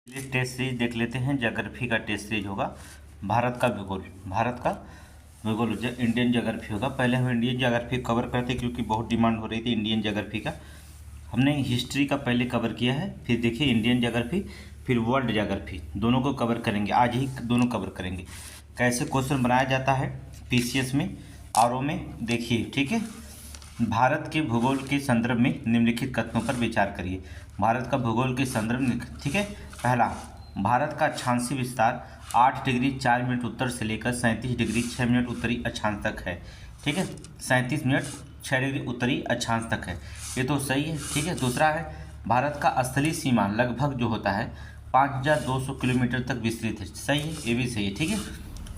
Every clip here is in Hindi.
चलिए टेस्ट सीरीज देख लेते हैं। ज्योग्राफी का टेस्ट सीरीज होगा। भारत का भूगोल, भारत का भूगोल इंडियन ज्योग्राफी होगा। पहले हम इंडियन ज्योग्राफी कवर करते क्योंकि बहुत डिमांड हो रही थी इंडियन ज्योग्राफी का। हमने हिस्ट्री का पहले कवर किया है, फिर देखिए इंडियन ज्योग्राफी, फिर वर्ल्ड ज्योग्राफी, दोनों को कवर करेंगे। आज ही दोनों कवर करेंगे। कैसे क्वेश्चन बनाया जाता है पीसीएस में, आरओ में, देखिए ठीक है। भारत के भूगोल के संदर्भ में निम्नलिखित कथनों पर विचार करिए। भारत का भूगोल के संदर्भ में, ठीक है। पहला, भारत का अक्षांशीय विस्तार 8 डिग्री 4 मिनट उत्तर से लेकर 37 डिग्री 6 मिनट उत्तरी अक्षांश तक है, ठीक है। 37 मिनट 6 डिग्री उत्तरी अक्षांश तक है, ये तो सही है, ठीक है। दूसरा है, भारत का स्थलीय सीमा लगभग जो होता है 5200 किलोमीटर तक विस्तृत है, सही है, ये भी सही है, ठीक है।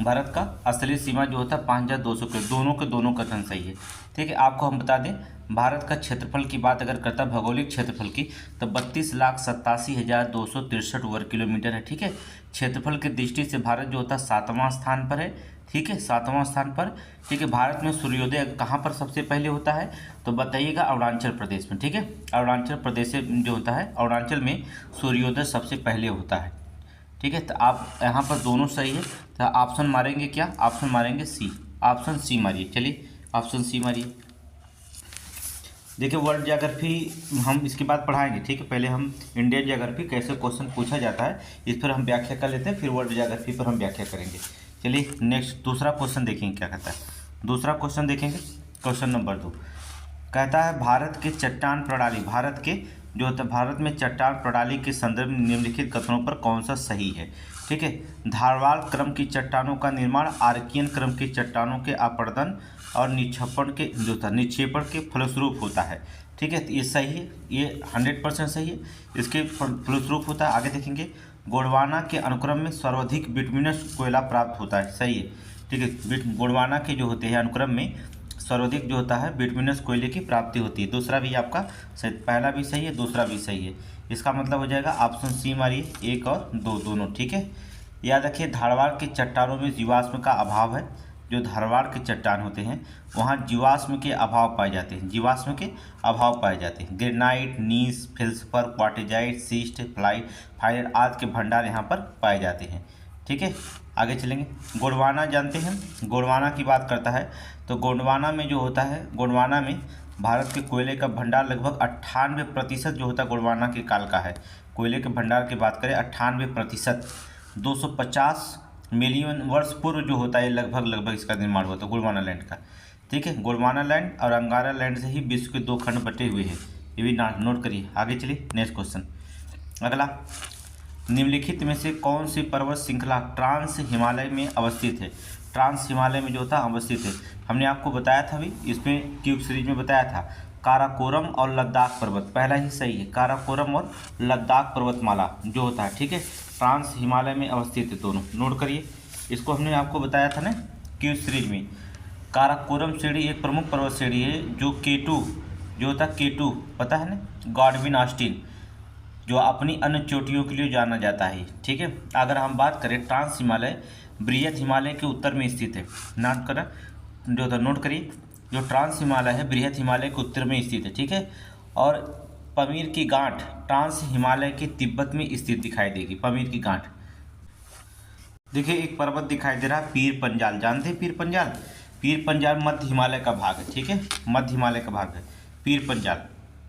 भारत का स्थलीय सीमा जो होता है 5200 किलो, दोनों के दोनों कथन सही है, ठीक है। आपको हम बता दें, भारत का क्षेत्रफल की बात अगर करता है, भौगोलिक क्षेत्रफल की, तो 32,87,263 वर्ग किलोमीटर है, ठीक है। क्षेत्रफल की दृष्टि से भारत जो होता है 7वां स्थान पर है, ठीक है, 7वां स्थान पर, ठीक है। भारत में सूर्योदय कहाँ पर सबसे पहले होता है, तो बताइएगा अरुणाचल प्रदेश में, ठीक है। अरुणाचल प्रदेश जो होता है, अरुणाचल में सूर्योदय सबसे पहले होता है, ठीक है। तो आप यहाँ पर दोनों सही है, तो ऑप्शन मारेंगे क्या, ऑप्शन मारेंगे सी, ऑप्शन सी मारिए। चलिए ऑप्शन सी मारिए। देखिए वर्ल्ड ज्योग्राफी हम इसके बाद पढ़ाएंगे, ठीक है। पहले हम इंडियन ज्योग्राफी कैसे क्वेश्चन पूछा जाता है इस पर हम व्याख्या कर लेते हैं, फिर वर्ल्ड ज्योग्राफी पर हम व्याख्या करेंगे। चलिए नेक्स्ट दूसरा क्वेश्चन देखेंगे क्या कहता है। दूसरा क्वेश्चन देखेंगे, क्वेश्चन नंबर 2 कहता है, भारत के चट्टान प्रणाली, भारत के जो होता है, भारत में चट्टान प्रणाली के संदर्भ में निम्नलिखित कथनों पर कौन सा सही है, ठीक है। धारवाड़ क्रम की चट्टानों का निर्माण आर्कियन क्रम की चट्टानों के अपरदन और निक्षेपण के जो था निक्षेपण के फलस्वरूप होता है, ठीक है। तो ये सही है, ये 100% सही है, इसके फलस्वरूप होता है। आगे देखेंगे, गोंडवाना के अनुक्रम में सर्वाधिक बिटुमिनस कोयला प्राप्त होता है, सही है, ठीक है। गोंडवाना के जो होते हैं अनुक्रम में सर्वाधिक जो होता है बिटुमिनस कोयले की प्राप्ति होती है। दूसरा भी आपका सही, पहला भी सही है, दूसरा भी सही है। इसका मतलब हो जाएगा ऑप्शन सी मारिए, 1 और 2 दोनों, ठीक है। याद रखिए, धारवाड़ के चट्टानों में जीवाश्म का अभाव है। जो धारवाड़ के चट्टान होते हैं वहाँ जीवाश्म के अभाव पाए जाते हैं, जीवाश्म के अभाव पाए जाते हैं। ग्रेनाइट, नीस, फेल्सपर, क्वार्टेजाइट, सीस्ट, फाइनर आदि के भंडार यहाँ पर पाए जाते हैं, ठीक है। आगे चलेंगे, गोंडवाना जानते हैं, गोंडवाना की बात करता है तो गोंडवाना में जो होता है, गोंडवाना में भारत के कोयले का भंडार लगभग 98% जो होता है गोंडवाना के काल का है। कोयले के भंडार की बात करें 98%, 250 मिलियन वर्ष पूर्व जो होता है लगभग इसका निर्माण हुआ था गोंडवाना लैंड का, ठीक है। गोंडवाना लैंड और अंगारा लैंड से ही विश्व के 2 खंड बटे हुए हैं, ये भी नोट करिए। आगे चलिए नेक्स्ट क्वेश्चन। अगला, निम्नलिखित में से कौन सी पर्वत श्रृंखला ट्रांस हिमालय में अवस्थित है। ट्रांस हिमालय में जो था अवस्थित है, हमने आपको बताया था अभी इसमें क्यूब सीरीज में बताया था, काराकोरम और लद्दाख पर्वत, पहला ही सही है, काराकोरम और लद्दाख पर्वतमाला जो होता है, ठीक है, ट्रांस हिमालय में अवस्थित है, दोनों नोट करिए। इसको हमने आपको बताया था ना क्यूब सीरीज में। काराकोरम श्रेणी एक प्रमुख पर्वत श्रेणी है जो K2 जो होता है, K2 पता है ना, गॉडविन ऑस्टिन, जो अपनी अन्य चोटियों के लिए जाना जाता है, ठीक है। अगर हम बात करें ट्रांस हिमालय, बृहत हिमालय के उत्तर में स्थित है, नोट करें जो था, नोट करिए, जो ट्रांस हिमालय है बृहत हिमालय के उत्तर में स्थित है, ठीक है। और पमीर की गांठ ट्रांस हिमालय के तिब्बत में स्थित दिखाई देगी, पमीर की गांठ। देखिए एक पर्वत दिखाई दे रहा है पीर पंजाल, जानते हैं पीर पंजाल, पीर पंजाल मध्य हिमालय का भाग है, ठीक है, मध्य हिमालय का भाग है पीर पंजाल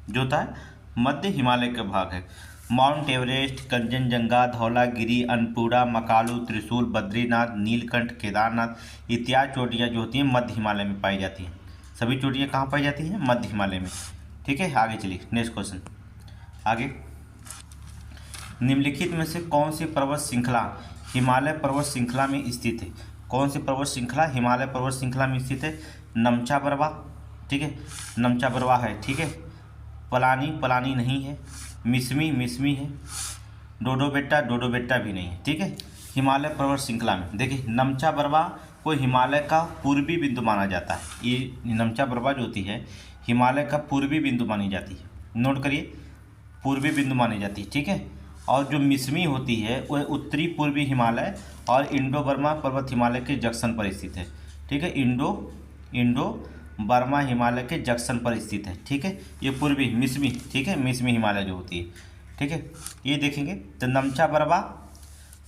जो होता है मध्य हिमालय का भाग है। माउंट एवरेस्ट, कंचनजंगा, धौलागिरी, अन्नपूर्णा, मकालू, त्रिशूल, बद्रीनाथ, नीलकंठ, केदारनाथ इत्यादि चोटियाँ जो होती हैं मध्य हिमालय में पाई जाती हैं। सभी चोटियाँ कहाँ पाई जाती हैं, मध्य हिमालय में, ठीक है। आगे चलिए नेक्स्ट क्वेश्चन। आगे, निम्नलिखित में से कौन सी पर्वत श्रृंखला हिमालय पर्वत श्रृंखला में स्थित है। कौन सी पर्वत श्रृंखला हिमालय पर्वत श्रृंखला में स्थित है, नमचा बरवा, ठीक है, नमचा बरवा है, ठीक है। पलानी नहीं है, मिसमी है, डोडोबेट्टा भी नहीं है, ठीक है। हिमालय पर्वत श्रृंखला में देखिए नमचा बरवा को हिमालय का पूर्वी बिंदु माना जाता है। ये नमचा बरवा जो होती है हिमालय का पूर्वी बिंदु मानी जाती है, नोट करिए, पूर्वी बिंदु मानी जाती है, ठीक है। और जो मिसमी होती है वह उत्तरी पूर्वी हिमालय और इंडो बर्मा पर्वत हिमालय के जंक्शन पर स्थित है, ठीक है। इंडो बर्मा हिमालय के जंक्शन पर स्थित है, ठीक है। ये पूर्वी मिसमी, ठीक है, मिसमी हिमालय जो होती है, ठीक है, ये देखेंगे तो नमचा बरवा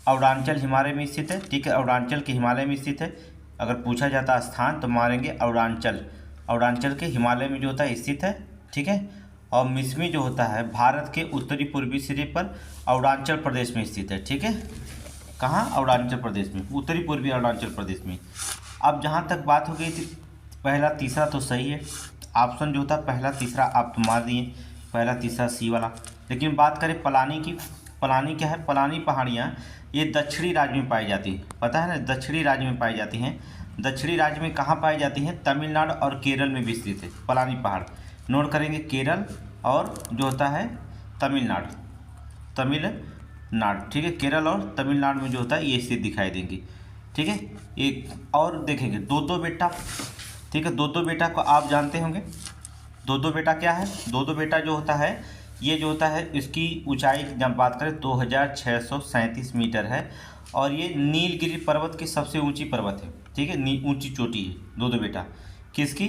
अरुणाचल हिमालय में स्थित है। ठीक है, अरुणाचल के हिमालय में स्थित है। अगर पूछा जाता स्थान तो मारेंगे अरुणाचल, अरुणाचल के हिमालय में जो होता है स्थित है। ठीक है, और मिसमी जो होता है भारत के उत्तरी पूर्वी सिरे पर अरुणाचल प्रदेश में स्थित है। ठीक है, कहाँ? अरुणाचल प्रदेश में, उत्तरी पूर्वी अरुणाचल प्रदेश में। अब जहाँ तक बात हो गई थी पहला तीसरा तो सही है, ऑप्शन जो होता है पहला तीसरा आप तो मार दिए, पहला तीसरा सी वाला। लेकिन बात करें पलानी की, पलानी क्या है? पलानी पहाड़ियाँ ये दक्षिणी राज्य में पाई जाती है, पता है ना, दक्षिणी राज्य में पाई जाती हैं। दक्षिणी राज्य में कहाँ पाई जाती हैं? तमिलनाडु और केरल में भी स्थित है पलानी पहाड़। नोट करेंगे केरल और जो होता है तमिलनाडु, तमिलनाडु। ठीक है, केरल और तमिलनाडु में जो होता है ये स्थित दिखाई देंगी। ठीक है, एक और देखेंगे दो दो बेटा। ठीक है, दो दो बेटा को आप जानते होंगे। दो दो बेटा क्या है? दो दो बेटा जो होता है ये जो होता है इसकी ऊंचाई जब बात करें 2637 मीटर है और ये नीलगिरी पर्वत की सबसे ऊंची पर्वत है। ठीक है, ऊंची चोटी है दो दो बेटा। किसकी?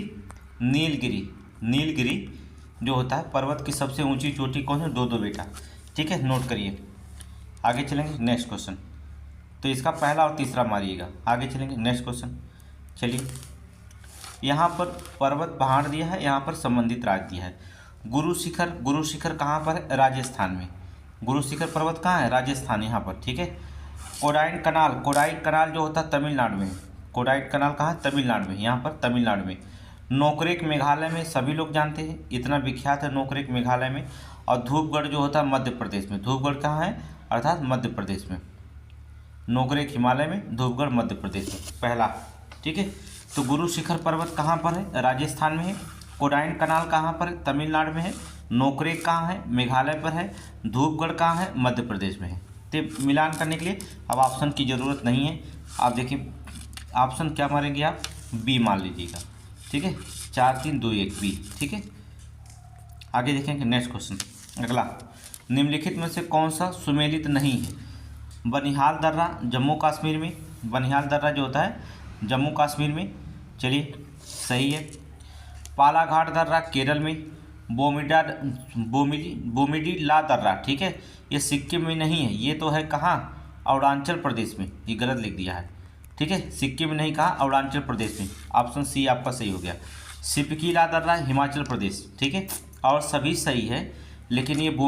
नीलगिरी, नीलगिरी जो होता है पर्वत की सबसे ऊंची चोटी कौन है? दो दो बेटा। ठीक है, नोट करिए। आगे चलेंगे नेक्स्ट क्वेश्चन, तो इसका पहला और तीसरा मारिएगा। आगे चलेंगे नेक्स्ट क्वेश्चन। चलिए, यहाँ पर पर्वत पहाड़ दिया है, यहाँ पर संबंधित राज्य दिया है। गुरु शिखर, गुरु शिखर कहाँ पर है? राजस्थान में। गुरु शिखर पर्वत कहाँ है? राजस्थान, यहाँ पर। ठीक है, कोडाइन कनाल, कोडाइन कनाल जो होता है तमिलनाडु में। कोडाइन कनाल कहाँ है? तमिलनाडु में, यहाँ पर तमिलनाडु में। नोकरेक मेघालय में, सभी लोग जानते हैं, इतना विख्यात है नोकरेक मेघालय में। और धूपगढ़ जो होता है मध्य प्रदेश में। धूपगढ़ कहाँ है? अर्थात मध्य प्रदेश में। नोकरेक हिमालय में, धूपगढ़ मध्य प्रदेश में, पहला। ठीक है, तो गुरु शिखर पर्वत कहाँ पर है? राजस्थान में है। कोडाइन कनाल कहाँ पर है? तमिलनाडु में है। नोकरेक कहाँ है? मेघालय पर है। धूपगढ़ कहाँ है? मध्य प्रदेश में है। तो मिलान करने के लिए अब ऑप्शन की ज़रूरत नहीं है। आप देखिए ऑप्शन क्या मारेंगे आप? बी मान लीजिएगा। ठीक है, 4 3 2 1 बी। ठीक है, आगे देखेंगे नेक्स्ट क्वेश्चन। अगला, निम्नलिखित में से कौन सा सुमेलित नहीं है? बनिहाल दर्रा जम्मू कश्मीर में, बनिहाल दर्रा जो होता है जम्मू कश्मीर में। चलिए, सही है। पालाघाट दर्रा केरल में। बोमिडी ला दर्रा, ठीक है, ये सिक्किम में नहीं है, ये तो है कहाँ? अरुणाचल प्रदेश में। ये गलत लिख दिया है। ठीक है, सिक्किम में नहीं कहा, अरुणाचल प्रदेश में। ऑप्शन सी आपका सही हो गया। सिपकी ला दर्रा हिमाचल प्रदेश। ठीक है, और सभी सही है, लेकिन ये जो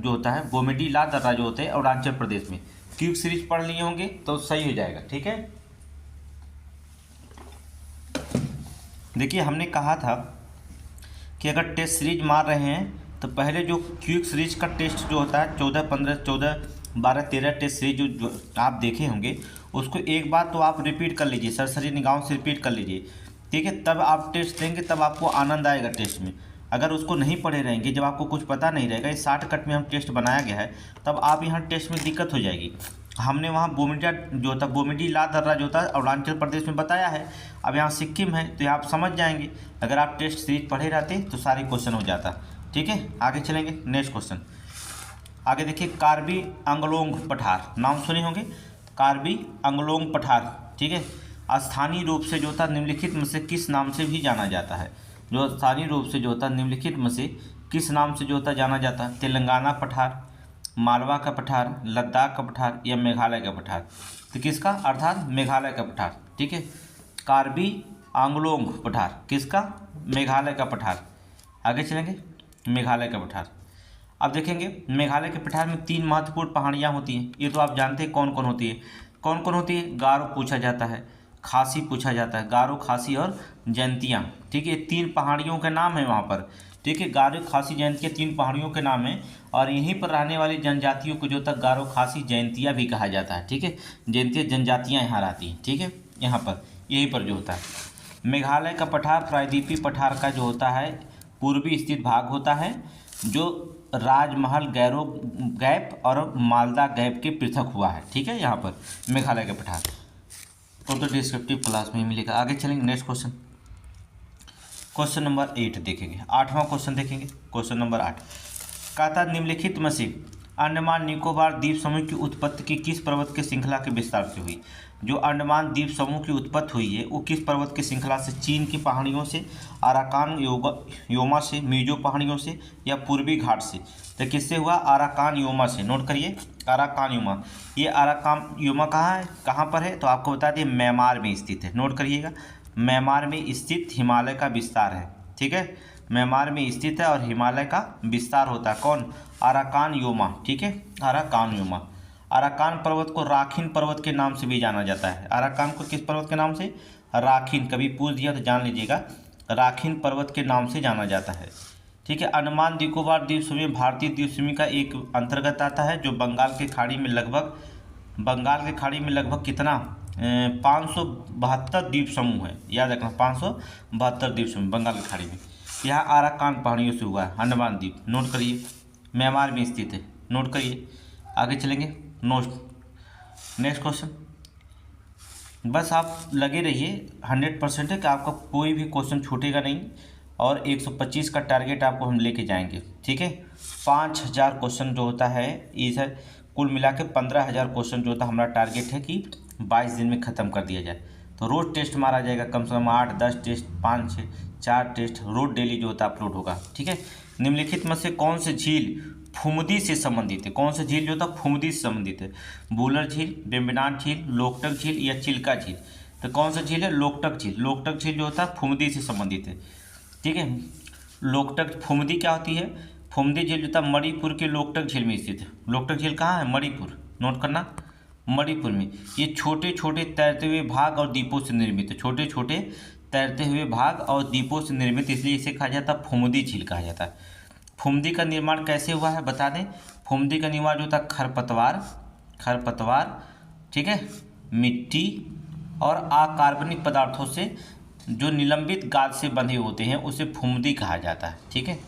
होता है बोमिडी ला दर्रा जो होते हैं अरुणाचल प्रदेश में। क्यूब सीरीज पढ़ लिए होंगे तो सही हो जाएगा। ठीक है, देखिए हमने कहा था कि अगर टेस्ट सीरीज मार रहे हैं तो पहले जो क्विक सीरीज का टेस्ट जो होता है 14 15 14 12 13 टेस्ट सीरीज जो आप देखे होंगे उसको एक बार तो आप रिपीट कर लीजिए, सरसरी निगाहों से रिपीट कर लीजिए। ठीक है, तब आप टेस्ट देंगे, तब आपको आनंद आएगा टेस्ट में। अगर उसको नहीं पढ़े रहेंगे, जब आपको कुछ पता नहीं रहेगा, इस शॉर्टकट में हम टेस्ट बनाया गया है, तब आप यहाँ टेस्ट में दिक्कत हो जाएगी। हमने वहाँ बोमिडी ला दर्रा जो होता है अरुणाचल प्रदेश में बताया है। अब यहाँ सिक्किम है तो यहाँ आप समझ जाएंगे। अगर आप टेस्ट सीरीज पढ़े रहते तो सारे क्वेश्चन हो जाता। ठीक है, आगे चलेंगे नेक्स्ट क्वेश्चन। आगे देखिए, कार्बी आंगलोंग पठार, नाम सुने होंगे, कार्बी आंगलोंग पठार। ठीक है, स्थानीय रूप से जो होता है निम्नलिखित में से किस नाम से भी जाना जाता है? जो स्थानीय रूप से जो होता है निम्नलिखित में से किस नाम से जो होता है जाना जाता है? तेलंगाना पठार, मालवा का पठार, लद्दाख का पठार या मेघालय का पठार? तो किसका? अर्थात मेघालय का पठार। ठीक है, कार्बी आंगलोंग पठार किसका? मेघालय का पठार। आगे चलेंगे, मेघालय का पठार। अब देखेंगे मेघालय के पठार में 3 महत्वपूर्ण पहाड़ियाँ होती हैं, ये तो आप जानते हैं कौन कौन होती है। कौन कौन होती है? गारो पूछा जाता है, खासी पूछा जाता है, गारो, खासी और जयंतियाँ। ठीक है, 3 पहाड़ियों के नाम है वहाँ पर। ठीक है, गारो, खासी, जयंतिया 3 पहाड़ियों के नाम हैं और यहीं पर रहने वाली जनजातियों को जो तक गारो, खासी, जयंतिया भी कहा जाता है। ठीक है, जयंतिया जनजातियाँ यहाँ रहती हैं। ठीक है, यहाँ पर यहीं पर जो होता है मेघालय का पठार प्रायद्वीपीय पठार का जो होता है पूर्वी स्थित भाग होता है, जो राजमहल गैरो गैप और मालदा गैप के पृथक हुआ है। ठीक है, यहाँ पर मेघालय का पठार तो डिस्क्रिप्टिव क्लास में ही मिलेगा। आगे चलेंगे नेक्स्ट क्वेश्चन। क्वेश्चन नंबर 8 देखेंगे, 8वां क्वेश्चन देखेंगे। क्वेश्चन नंबर 8 कहता निम्नलिखित में से अंडमान निकोबार द्वीप समूह की उत्पत्ति की किस पर्वत के श्रृंखला के विस्तार से हुई? जो अंडमान द्वीप समूह की उत्पत्ति हुई है वो किस पर्वत की श्रृंखला से? चीन की पहाड़ियों से, अराकान योमा से, मिजो पहाड़ियों से, या पूर्वी घाट से? तो किससे हुआ? अराकान योमा से। नोट करिए, अराकान योमा। ये अराकान योमा कहाँ है, कहाँ पर है? तो आपको बता दें म्यांमार में स्थित है। नोट करिएगा, म्यांमार में स्थित हिमालय का विस्तार है। ठीक है, म्यांमार में स्थित है और हिमालय का विस्तार होता है। कौन? Arakan Yoma. ठीक है, अराकान योमा। अराकान पर्वत को राखीन पर्वत के नाम से भी जाना जाता है। अराकान को किस पर्वत के नाम से? राखीन। कभी पूछ दिया तो जान लीजिएगा, राखीन पर्वत के नाम से जाना जाता है। ठीक है, अंडमान निकोबार द्वीप समूह भारतीय द्वीप समूह का एक अंतर्गत आता है, जो बंगाल की खाड़ी में लगभग कितना 572 द्वीप समूह है। याद रखना, 572 द्वीप समूह बंगाल की खाड़ी में। यहाँ अराकान पहाड़ियों से हुआ है अंडमान द्वीप। नोट करिए, म्यांमार में स्थित है। नोट करिए, आगे चलेंगे। Next question. बस आप लगे रहिए, 100% है कि आपका कोई भी क्वेश्चन छूटेगा नहीं, और 125 का टारगेट आपको हम लेके जाएंगे। ठीक है, 5000 क्वेश्चन जो होता है, ये सर कुल मिला के 15000 क्वेश्चन जो होता है, हमारा टारगेट है कि 22 दिन में ख़त्म कर दिया जाए। तो रोज़ टेस्ट मारा जाएगा, कम से कम 8-10 टेस्ट, 5-6 4 टेस्ट रोज डेली जो होता है अपलोड होगा। ठीक है, निम्नलिखित में से कौन से झील फुमदी से संबंधित है? कौन सा झील जो होता है फुमदी से संबंधित है? बूलर झील, वेम्बनाड झील, लोकटक झील, या चिल्का झील? तो कौन सा झील है? लोकटक झील। लोकटक झील जो होता है फुमदी से संबंधित है। ठीक है, लोकटक फुमदी क्या होती है? फुमदी झील जो होता है मणिपुर के लोकटक झील में स्थित है। लोकटक झील कहाँ है? मणिपुर। नोट करना, मणिपुर में। ये छोटे छोटे तैरते हुए भाग और द्वीपों से निर्मित है। छोटे छोटे तैरते हुए भाग और द्वीपों से निर्मित, इसलिए इसे कहा जाता है फुमदी झील कहा जाता है। फुमदी का निर्माण कैसे हुआ है बता दें। फुमदी का निर्माण जो होता है खरपतवार, ठीक है, मिट्टी और अकार्बनिक पदार्थों से जो निलंबित गाद से बंधे होते हैं उसे फुमदी कहा जाता है। ठीक है,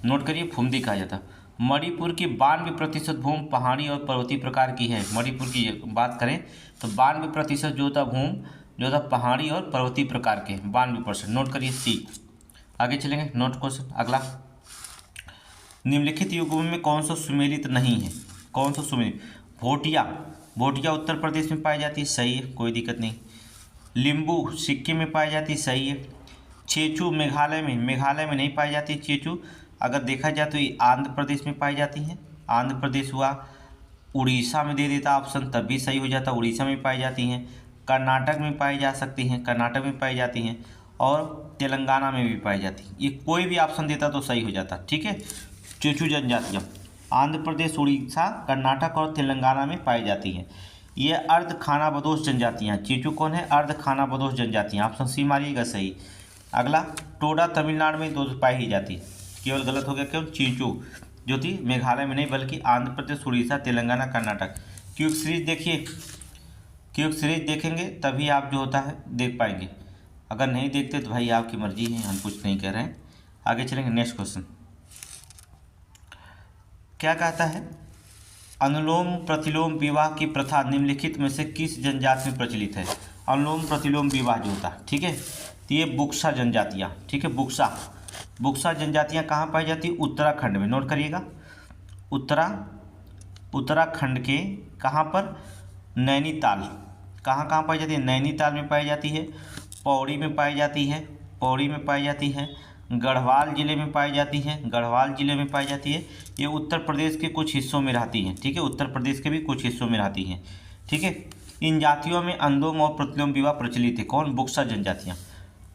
नोट करिए, फुमदी कहा जाता है। मणिपुर की 92% भूमि पहाड़ी और पर्वतीय प्रकार की है। मणिपुर की बात करें तो 92% जो होता भूमि जो होता पहाड़ी और पर्वतीय प्रकार के, 92%। नोट करिए, सी। आगे चलेंगे। नोट क्वेश्चन अगला। निम्नलिखित युगों में कौन सा सुमेलित नहीं है? कौन सा सुमेलित? भोटिया उत्तर प्रदेश में पाई जाती है, सही है, कोई दिक्कत नहीं। लिम्बू सिक्किम में पाई जाती है, सही है। चेचू मेघालय में नहीं पाई जाती चेचू। अगर देखा जाए तो ये आंध्र प्रदेश में पाई जाती है। आंध्र प्रदेश हुआ। उड़ीसा में दे देता ऑप्शन, तब भी सही हो जाता, उड़ीसा में पाई जाती हैं। कर्नाटक में पाई जा सकती हैं, कर्नाटक में पाई जाती हैं, और तेलंगाना में भी पाई जाती हैं। ये कोई भी ऑप्शन देता तो सही हो जाता। ठीक है, चेचू जनजातियाँ आंध्र प्रदेश, उड़ीसा, कर्नाटक और तेलंगाना में पाई जाती हैं। ये अर्ध खानाबदोश जनजातियाँ। चेचू कौन है? अर्ध खानाबदोश जनजातियाँ। ऑप्शन सी मारिएगा, सही। अगला, टोडा तमिलनाडु में 2 पाई ही जाती है, केवल गलत हो गया क्यों? चींचू जो थी मेघालय में नहीं बल्कि आंध्र प्रदेश, उड़ीसा, तेलंगाना, कर्नाटक। क्विक सीरीज देखिए, क्विक सीरीज देखेंगे तभी आप जो होता है देख पाएंगे, अगर नहीं देखते तो भाई आपकी मर्जी है, हम कुछ नहीं कह रहे हैं। आगे चलेंगे। नेक्स्ट क्वेश्चन क्या कहता है? अनुलोम प्रतिलोम विवाह की प्रथा निम्नलिखित में से किस जनजाति में प्रचलित है? अनुलोम प्रतिलोम विवाह जो होता है, ठीक है, तो ये बुक्सा जनजातियाँ। ठीक है, बुक्सा जनजातियाँ कहाँ पाई जाती है? उत्तराखंड में। नोट करिएगा, उत्तराखंड के कहाँ पर? नैनीताल। कहाँ पाई जाती है? नैनीताल में पाई जाती है, पौड़ी में पाई जाती है, गढ़वाल ज़िले में पाई जाती है, ये उत्तर प्रदेश के कुछ हिस्सों में रहती हैं। ठीक है, उत्तर प्रदेश के भी कुछ हिस्सों में रहती हैं। ठीक है, इन जातियों में अनुलोम और प्रतिलोम विवाह प्रचलित है। कौन? बुक्सा जनजातियाँ।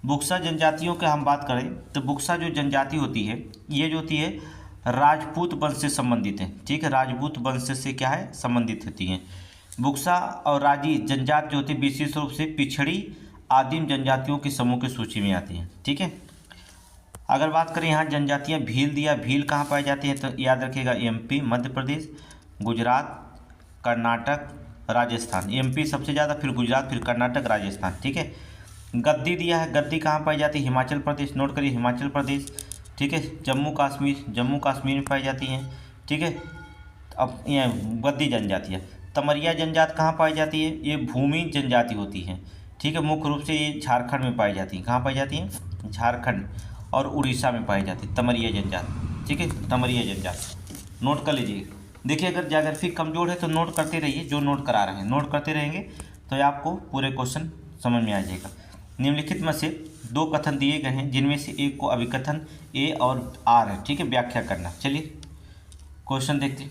बुक्सा जनजातियों की हम बात करें तो बुक्सा जो जनजाति होती है ये जो होती है राजपूत वंश से संबंधित है। ठीक है, राजपूत वंश से क्या है? संबंधित होती हैं। बुक्सा और राजी जनजाति जो होती है विशेष रूप से पिछड़ी आदिम जनजातियों के समूह की सूची में आती हैं। ठीक है, अगर बात करें यहाँ जनजातियाँ भील दिया, भील कहाँ पाई जाती हैं? तो याद रखिएगा एमपी, मध्य प्रदेश, गुजरात, कर्नाटक, राजस्थान। एमपी सबसे ज़्यादा, फिर गुजरात, फिर कर्नाटक, राजस्थान। ठीक है, गद्दी दिया है, गद्दी कहाँ पाई जाती है? हिमाचल प्रदेश। नोट करिए, हिमाचल प्रदेश। ठीक है, जम्मू कश्मीर में पाई जाती हैं। ठीक है, अब ये गद्दी जनजाति है। तमरिया जनजाति कहाँ पाई जाती है? ये भूमि जनजाति होती है। ठीक है, मुख्य रूप से ये झारखंड में पाई जाती है। कहाँ पाई जाती हैं? झारखंड और उड़ीसा में पाई जाती है तमरिया जनजाति। ठीक है, तमरिया जनजाति नोट कर लीजिए। देखिए अगर ज्योग्राफी कमज़ोर है तो नोट करते रहिए, जो नोट करा रहे हैं नोट करते रहेंगे तो ये आपको पूरे क्वेश्चन समझ में आ जाएगा। निम्नलिखित में से दो कथन दिए गए हैं जिनमें से एक को अभिकथन ए और आर है, ठीक है, व्याख्या करना। चलिए क्वेश्चन देखते हैं।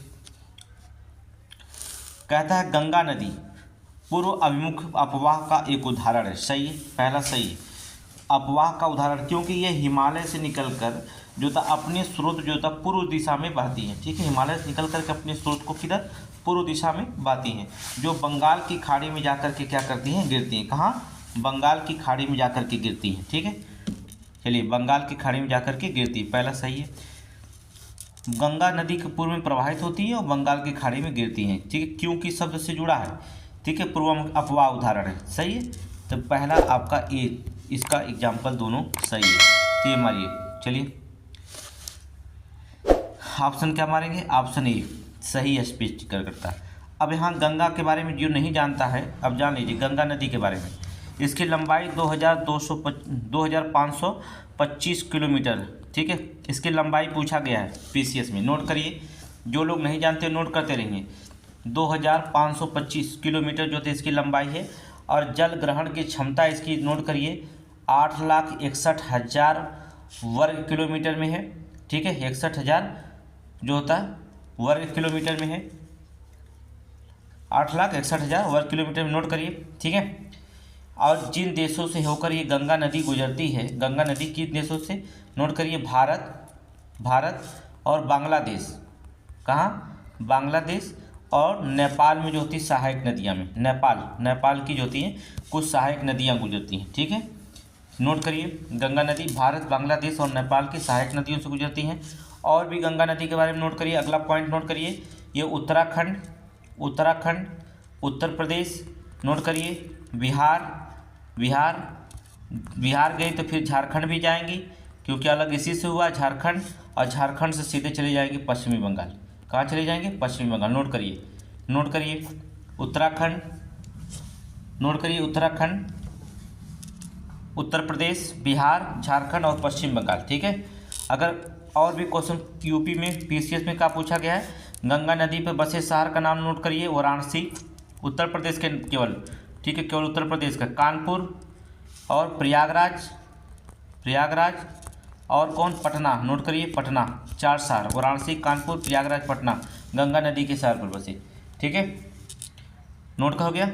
कहता है गंगा नदी पूर्व अभिमुख अपवाह का एक उदाहरण है। सही है, पहला सही है, अपवाह का उदाहरण, क्योंकि ये हिमालय से निकलकर जो था अपने स्रोत जो था पूर्व दिशा में बहती है, ठीक है, हिमालय से निकल करके अपने स्रोत को किधर, पूर्व दिशा में बहती हैं, जो बंगाल की खाड़ी में जाकर के क्या करती हैं, गिरती हैं। कहाँ, बंगाल की खाड़ी में जाकर के गिरती हैं, ठीक है। चलिए बंगाल की खाड़ी में जाकर के गिरती है, पहला सही है। गंगा नदी के पूर्व में प्रवाहित होती है और बंगाल की खाड़ी में गिरती हैं, ठीक है, क्योंकि शब्द से जुड़ा है, ठीक है, पूर्व अपवाह उदाहरण है। सही है, तो पहला आपका ए, इसका एग्जाम्पल दोनों सही है, तो ये मारिए। चलिए ऑप्शन क्या मारेंगे, ऑप्शन ए सही स्पष्ट करता है। अब यहाँ गंगा के बारे में जो नहीं जानता है, अब जान लीजिए गंगा नदी के बारे में। इसकी लंबाई 2525 किलोमीटर, ठीक है, इसकी लंबाई पूछा गया है पीसीएस में, नोट करिए, जो लोग नहीं जानते नोट करते रहिए। 2525 किलोमीटर जो थे इसकी लंबाई है, और जल ग्रहण की क्षमता इसकी नोट करिए 8,61,000 वर्ग किलोमीटर में है, ठीक है, 61,000 जो होता है वर्ग किलोमीटर में है, 8,61,000 वर्ग किलोमीटर में, नोट करिए, ठीक है। और जिन देशों से होकर ये गंगा नदी गुजरती है, गंगा नदी किन देशों से, नोट करिए, भारत और बांग्लादेश। कहाँ, बांग्लादेश और नेपाल में जो होती है सहायक नदियाँ में, नेपाल की जो होती हैं कुछ सहायक नदियाँ गुजरती हैं, ठीक है, नोट करिए, गंगा नदी भारत, बांग्लादेश और नेपाल की सहायक नदियों से गुजरती हैं। और भी गंगा नदी के बारे में नोट करिए, अगला पॉइंट नोट करिए, ये उत्तराखंड, उत्तर प्रदेश, नोट करिए, बिहार गई तो फिर झारखंड भी जाएंगी, क्योंकि अलग इसी से हुआ झारखंड, और झारखंड से सीधे चले जाएंगे पश्चिमी बंगाल। कहाँ चले जाएंगे, पश्चिमी बंगाल, नोट करिए उत्तराखंड, नोट करिए उत्तराखंड, उत्तर प्रदेश, बिहार, झारखंड और पश्चिम बंगाल, ठीक है। अगर और भी क्वेश्चन यूपी में पीसीएस में क्या पूछा गया है, गंगा नदी पर बसे शहर का नाम नोट करिए, वाराणसी, उत्तर प्रदेश के केवल, ठीक है, केवल उत्तर प्रदेश का, कानपुर और प्रयागराज और कौन, पटना, नोट करिए पटना, 4 शहर, वाराणसी, कानपुर, प्रयागराज, पटना, गंगा नदी के शहर पर बसे, ठीक है, नोट हो गया।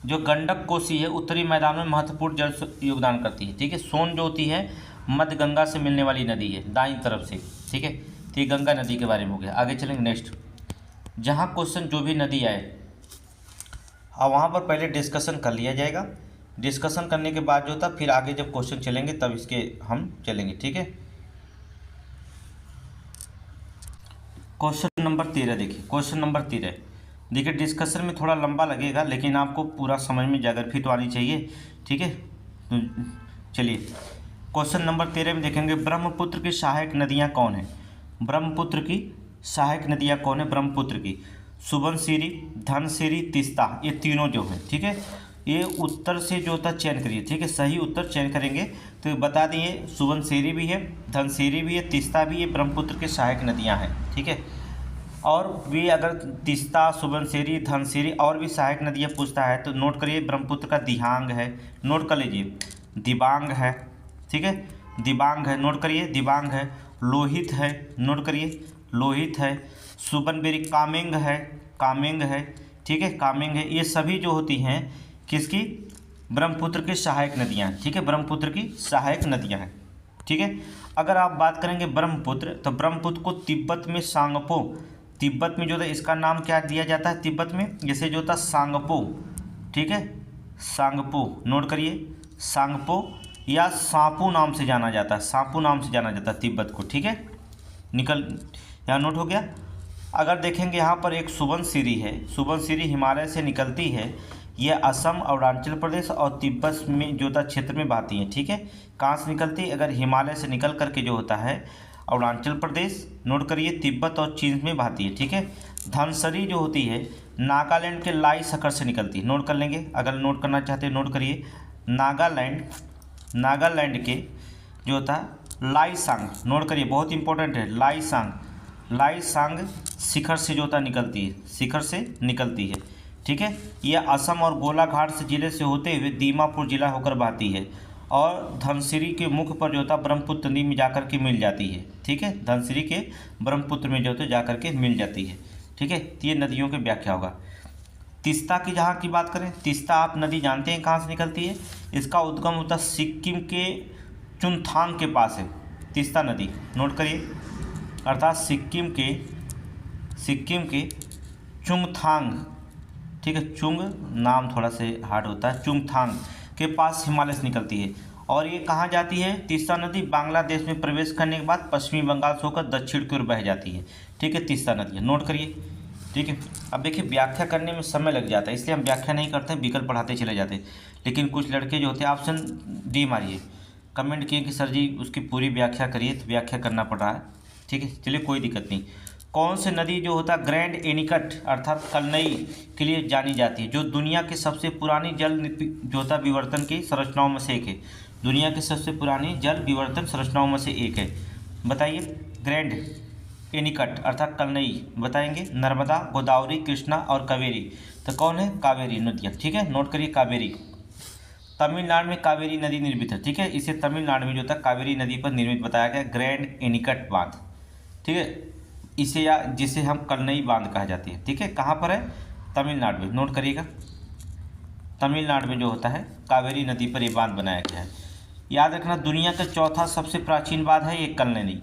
जो गंडक कोसी है उत्तरी मैदान में महत्वपूर्ण जल योगदान करती है, ठीक है, सोन जो होती है मध्य गंगा से मिलने वाली नदी है दाईं तरफ से, ठीक है, तो ये गंगा नदी के बारे में हो गया। आगे चलेंगे नेक्स्ट, जहाँ क्वेश्चन जो भी नदी आए और वहाँ पर पहले डिस्कशन कर लिया जाएगा, डिस्कशन करने के बाद जो था फिर आगे जब क्वेश्चन चलेंगे तब इसके हम चलेंगे, ठीक है। क्वेश्चन नंबर 13 देखिए, क्वेश्चन नंबर 13 देखिए, डिस्कशन में थोड़ा लंबा लगेगा लेकिन आपको पूरा समझ में ज्योग्राफी तो आनी चाहिए, ठीक है। चलिए क्वेश्चन नंबर 13 में देखेंगे, ब्रह्मपुत्र की सहायक नदियाँ कौन है, ब्रह्मपुत्र की सहायक नदियाँ कौन है, ब्रह्मपुत्र की सुबनसिरी, धनसिरी, तीस्ता, ये तीनों जो है, ठीक है, ये उत्तर से जो होता चयन करिए, ठीक है, सही उत्तर चयन करेंगे तो बता दिए सुबनसिरी भी है, धनसिरी भी है, तीस्ता भी है, ब्रह्मपुत्र की सहायक नदियाँ हैं, ठीक है। और भी अगर तीस्ता, सुबनसिरी, धनसिरी और भी सहायक नदियाँ पूछता है तो नोट करिए, ब्रह्मपुत्र का दिहांग है, नोट कर लीजिए, दिबांग है, ठीक है, दिबांग है, नोट करिए, दिबांग है, लोहित है, नोट करिए, लोहित है, सुबनबेरी, कामेंग है, ठीक है, कामेंग है, ये सभी जो होती हैं किसकी, ब्रह्मपुत्र की सहायक नदियाँ, ठीक है, ब्रह्मपुत्र की सहायक नदियाँ हैं, ठीक है। अगर आप बात करेंगे ब्रह्मपुत्र, तो ब्रह्मपुत्र को तिब्बत में सांगपो, तिब्बत में जो था इसका नाम क्या दिया जाता है, तिब्बत में जैसे जो था सांगपो, ठीक है, सांगपो, नोट करिए, सांगपो या सांपू नाम से जाना जाता है, सांपू नाम से जाना जाता है तिब्बत को, ठीक है, यहाँ नोट हो गया। अगर देखेंगे यहाँ पर एक सुबनसिरी है, सुबनसिरी हिमालय से निकलती है, यह असम, अरुणाचल प्रदेश और तिब्बत में जो था क्षेत्र में बहती है, ठीक है, कहाँ से निकलती है, अगर हिमालय से निकल करके जो होता है अरुणाचल प्रदेश, नोट करिए, तिब्बत और चीन में बहती है, ठीक है। धनसरी जो होती है नागालैंड के लाई सकर से निकलती है, नोट कर लेंगे, अगर नोट करना चाहते हैं नोट करिए, नागालैंड के जो होता है लाईसांग, नोट करिए, बहुत इंपॉर्टेंट है, लाइसांग शिखर से जो होता निकलती है, शिखर से निकलती है, ठीक है। यह असम और गोलाघाट से जिले से होते हुए दीमापुर जिला होकर बहती है और धनसिरी के मुख पर जो होता ब्रह्मपुत्र नदी में जाकर के मिल जाती है, ठीक है। धनसिरी के ब्रह्मपुत्र में जो होता जाकर के मिल जाती है, ठीक है। तो ये नदियों की व्याख्या होगा। तीस्ता की जहाँ की बात करें, तीस्ता आप नदी जानते हैं कहाँ से निकलती है। इसका उद्गम होता सिक्किम के चुंगथांग के पास है, तीस्ता नदी, नोट करिए। अर्थात सिक्किम के चुंगथांग, ठीक है, चुंग नाम थोड़ा से हार्ड होता है, चुंगथांग के पास हिमालय से निकलती है। और ये कहाँ जाती है, तीस्ता नदी बांग्लादेश में प्रवेश करने के बाद पश्चिमी बंगाल से होकर दक्षिण की ओर बह जाती है, ठीक है। तीस्ता नदी है, नोट करिए, ठीक है। अब देखिए व्याख्या करने में समय लग जाता है, इसलिए हम व्याख्या नहीं करते, विकल्प पढ़ाते चले जाते। लेकिन कुछ लड़के जो होते हैं ऑप्शन डी मारिए, कमेंट किए कि सर जी उसकी पूरी व्याख्या करिए, तो व्याख्या करना पड़ रहा है, ठीक है। चलिए कोई दिक्कत नहीं। कौन से नदी जो होता है ग्रैंड एनीकट अर्थात कलनई के लिए जानी जाती है, जो दुनिया के सबसे पुरानी जल जो होता विवर्तन की संरचनाओं में से एक है, दुनिया की सबसे पुरानी जल विवर्तन संरचनाओं में से एक है, बताइए। ग्रैंड एनीकट अर्थात कलनई बताएंगे। नर्मदा, गोदावरी, कृष्णा और कावेरी, तो कौन है, कावेरी नदियाँ, ठीक है। नोट करिए कावेरी। तमिलनाडु में कावेरी नदी निर्मित है, ठीक है। इसे तमिलनाडु में जो था कावेरी नदी पर निर्मित बताया गया ग्रैंड एनीकट बांध, ठीक है। इसे या जिसे हम कलनई बांध कहा जाती है, ठीक है। कहाँ पर है, तमिलनाडु में, नोट करिएगा। तमिलनाडु में जो होता है कावेरी नदी पर ये बांध बनाया गया है। याद रखना दुनिया का चौथा सबसे प्राचीन बांध है ये कलनई,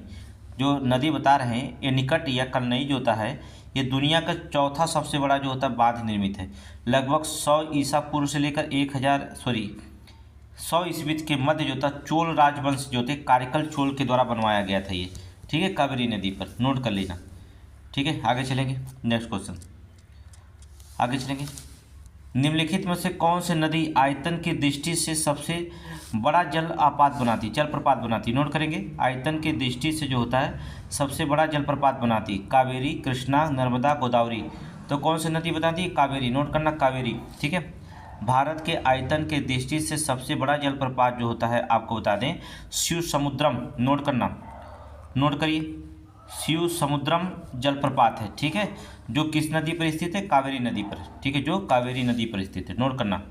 जो नदी बता रहे हैं एनीकट या कलनई जो होता है ये दुनिया का चौथा सबसे बड़ा जो होता है बांध निर्मित है। लगभग 100 ईसा पूर्व से लेकर 100 ईस्वी के मध्य जो था चोल राजवंश जो थे कारिकल चोल के द्वारा बनवाया गया था ये, ठीक है, कावेरी नदी पर, नोट कर लेना, ठीक है। आगे चलेंगे, नेक्स्ट क्वेश्चन, आगे चलेंगे। निम्नलिखित में से कौन सी नदी आयतन की दृष्टि से सबसे बड़ा जलप्रपात बनाती, नोट करेंगे। आयतन की दृष्टि से जो होता है सबसे बड़ा जलप्रपात बनाती, कावेरी, कृष्णा, नर्मदा, गोदावरी, तो कौन सी नदी बताती है, कावेरी, नोट करना कावेरी, ठीक है। भारत के आयतन के दृष्टि से सबसे बड़ा जलप्रपात जो होता है आपको बता दें शिव समुद्रम, नोट करना, नोट करिए, शिव समुद्रम जलप्रपात है, ठीक है, जो किस नदी पर स्थित है, कावेरी नदी पर, ठीक है, जो कावेरी नदी पर स्थित है, नोट करना।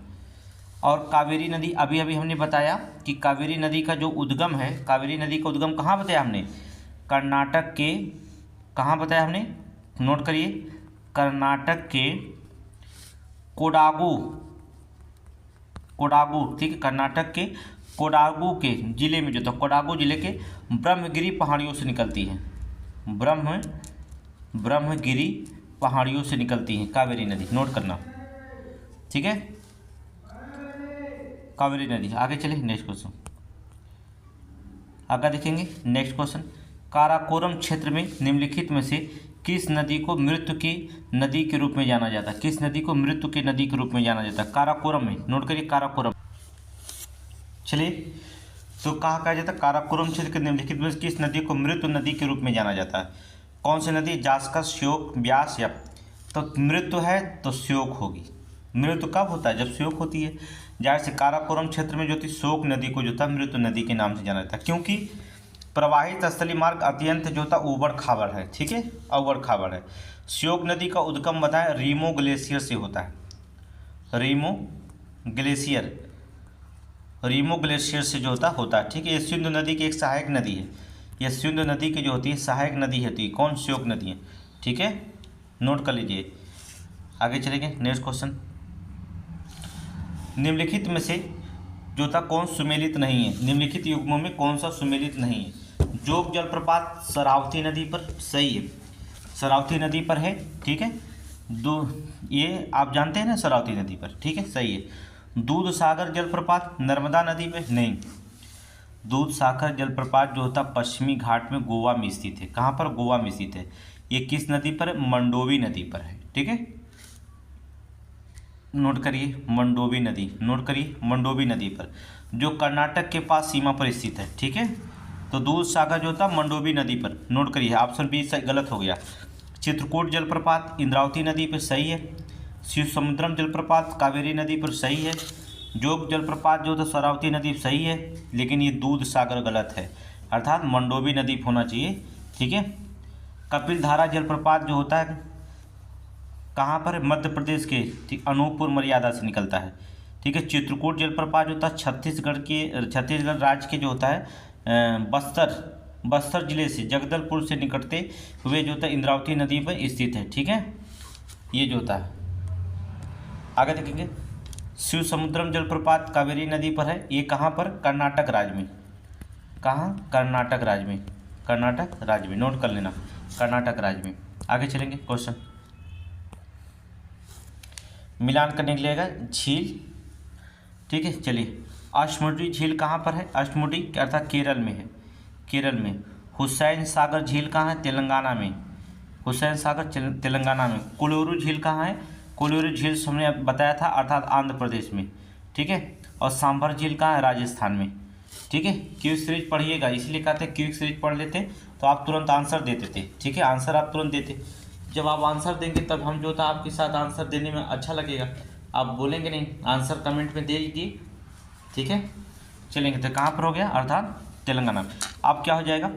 और कावेरी नदी अभी अभी हमने बताया कि कावेरी नदी का जो उद्गम है, कावेरी नदी का उद्गम कहाँ बताया हमने, कर्नाटक के, कहाँ बताया हमने, नोट करिए, कर्नाटक के कोडागू, ठीक है, कर्नाटक के कोडागू के जिले में जो था, कोडागू जिले के ब्रह्मगिरी पहाड़ियों से निकलती है, ब्रह्मगिरी पहाड़ियों से निकलती है कावेरी नदी, नोट करना, ठीक है, कावेरी नदी। आगे चले नेक्स्ट क्वेश्चन, आगे देखेंगे नेक्स्ट क्वेश्चन। काराकोरम क्षेत्र में निम्नलिखित में से किस नदी को मृत्यु की नदी के रूप में जाना जाता है, किस नदी को मृत्यु की नदी के रूप में जाना जाता है, काराकोरम में, नोट करिए काराकोरम। चलिए तो कहा जाता है काराकोरम क्षेत्र के निम्नलिखित में किस नदी को मृत्यु नदी के रूप में जाना जाता है, कौन सी नदी, जास्कर, श्योक, ब्यास, या, तो मृत्यु है तो श्योक होगी। मृत्यु कब होता है, जब श्योक होती है। जाहिर से काराकोरम क्षेत्र में जो थी श्योक नदी को जो था मृत्यु नदी के नाम से जाना जाता है, क्योंकि प्रवाहित स्थलीय मार्ग अत्यंत जो था ऊबड़ खाबड़ है, ठीक है, ऊबड़ खाबड़ है। श्योक नदी का उद्गम बताएं रीमो ग्लेशियर से होता है, रीमो ग्लेशियर से जो होता है, ठीक है। ये सिंधु नदी की एक सहायक नदी है, ये सिंधु नदी की जो होती है सहायक नदी होती है, कौन, श्योक नदी है, ठीक है, नोट कर लीजिए। आगे चलेंगे नेक्स्ट क्वेश्चन। निम्नलिखित में से जो था कौन सुमेलित नहीं है, निम्नलिखित युग्मों में कौन सा सुमेलित नहीं है। जोग जलप्रपात शरावती नदी पर, सही है, शरावती नदी पर है, ठीक है। ये आप जानते हैं ना शरावती नदी पर, ठीक है, सही है। दूध सागर जलप्रपात नर्मदा नदी में, नहीं, दूध सागर जलप्रपात जो होता पश्चिमी घाट में गोवा में स्थित है, कहाँ पर, गोवा में स्थित है। ये किस नदी पर है, मंडोवी नदी पर है, ठीक है, नोट करिए मंडोवी नदी, नोट करिए मंडोवी नदी पर, जो कर्नाटक के पास सीमा पर स्थित है, ठीक है। तो दूध सागर जो था मंडोवी नदी पर, नोट करिए, ऑप्शन बी गलत हो गया। चित्रकूट जलप्रपात इंद्रावती नदी पर, सही है। शिव समुद्रम जलप्रपात कावेरी नदी पर, सही है। जोग जलप्रपात जो था शरावती नदी, सही है, लेकिन ये दूध सागर गलत है, अर्थात मंडोवी नदी होना चाहिए, ठीक है। कपिल धारा जलप्रपात जो होता है कहाँ पर है? मध्य प्रदेश के, ठीक, अनूपपुर मर्यादा से निकलता है। ठीक है। चित्रकूट जलप्रपात जो होता है छत्तीसगढ़ राज्य के जो होता है बस्तर जिले से जगदलपुर से निकलते हुए जो होता है इंद्रावती नदी पर स्थित है। ठीक है, ये जो होता है। आगे देखेंगे, शिव समुद्रम जलप्रपात कावेरी नदी पर है। ये कहाँ पर? कर्नाटक राज्य में। कहाँ? कर्नाटक राज्य में, नोट कर लेना, कर्नाटक राज्य में। आगे चलेंगे, क्वेश्चन मिलान करने के लिए आएगा झील। ठीक है, चलिए, अष्टमुडी झील कहाँ पर है? अष्टमुडी अर्थात केरल में है, केरल में। हुसैन सागर झील कहाँ है? तेलंगाना में, हुसैन सागर तेलंगाना में। कोलोरू झील कहाँ है? कोलोरू झील हमने बताया था, अर्थात आंध्र प्रदेश में। ठीक है। और सांभर झील कहाँ है? राजस्थान में। ठीक है। क्विक सीरीज पढ़िएगा, इसलिए कहते हैं क्विक सीरीज पढ़ लेते तो आप तुरंत आंसर देते थे। ठीक है, आंसर आप तुरंत देते। जब आप आंसर देंगे तब हम जो था आपके साथ आंसर देने में अच्छा लगेगा। आप बोलेंगे नहीं, आंसर कमेंट में दे दीजिए। ठीक है, चलेंगे तो कहाँ पर हो गया? अर्थात तेलंगाना में। अब क्या हो जाएगा?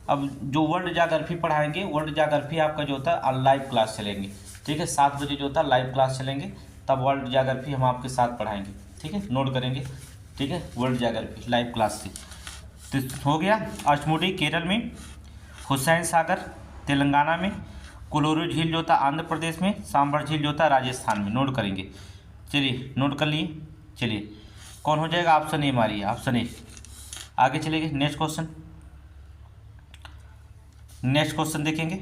अब जो वर्ल्ड ज्योग्राफी पढ़ाएंगे, वर्ल्ड ज्योग्राफी आपका जो होता है लाइव क्लास चलेंगे। ठीक है, 7 बजे जो होता है लाइव क्लास चलेंगे, तब वर्ल्ड ज्योग्राफी हम आपके साथ पढ़ाएंगे। ठीक है, नोट करेंगे। ठीक है, वर्ल्ड ज्योग्राफी लाइव क्लास से तो हो गया। अष्टमुडी केरल में, हुसैन सागर तेलंगाना में, कोलोरू झील जो होता है आंध्र प्रदेश में, सांभर झील जो होता है राजस्थान में। नोट करेंगे। चलिए, नोट कर लिए। चलिए, कौन हो जाएगा? ऑप्शन ए मारिए, ऑप्शन ए। आगे चलेंगे, नेक्स्ट क्वेश्चन देखेंगे।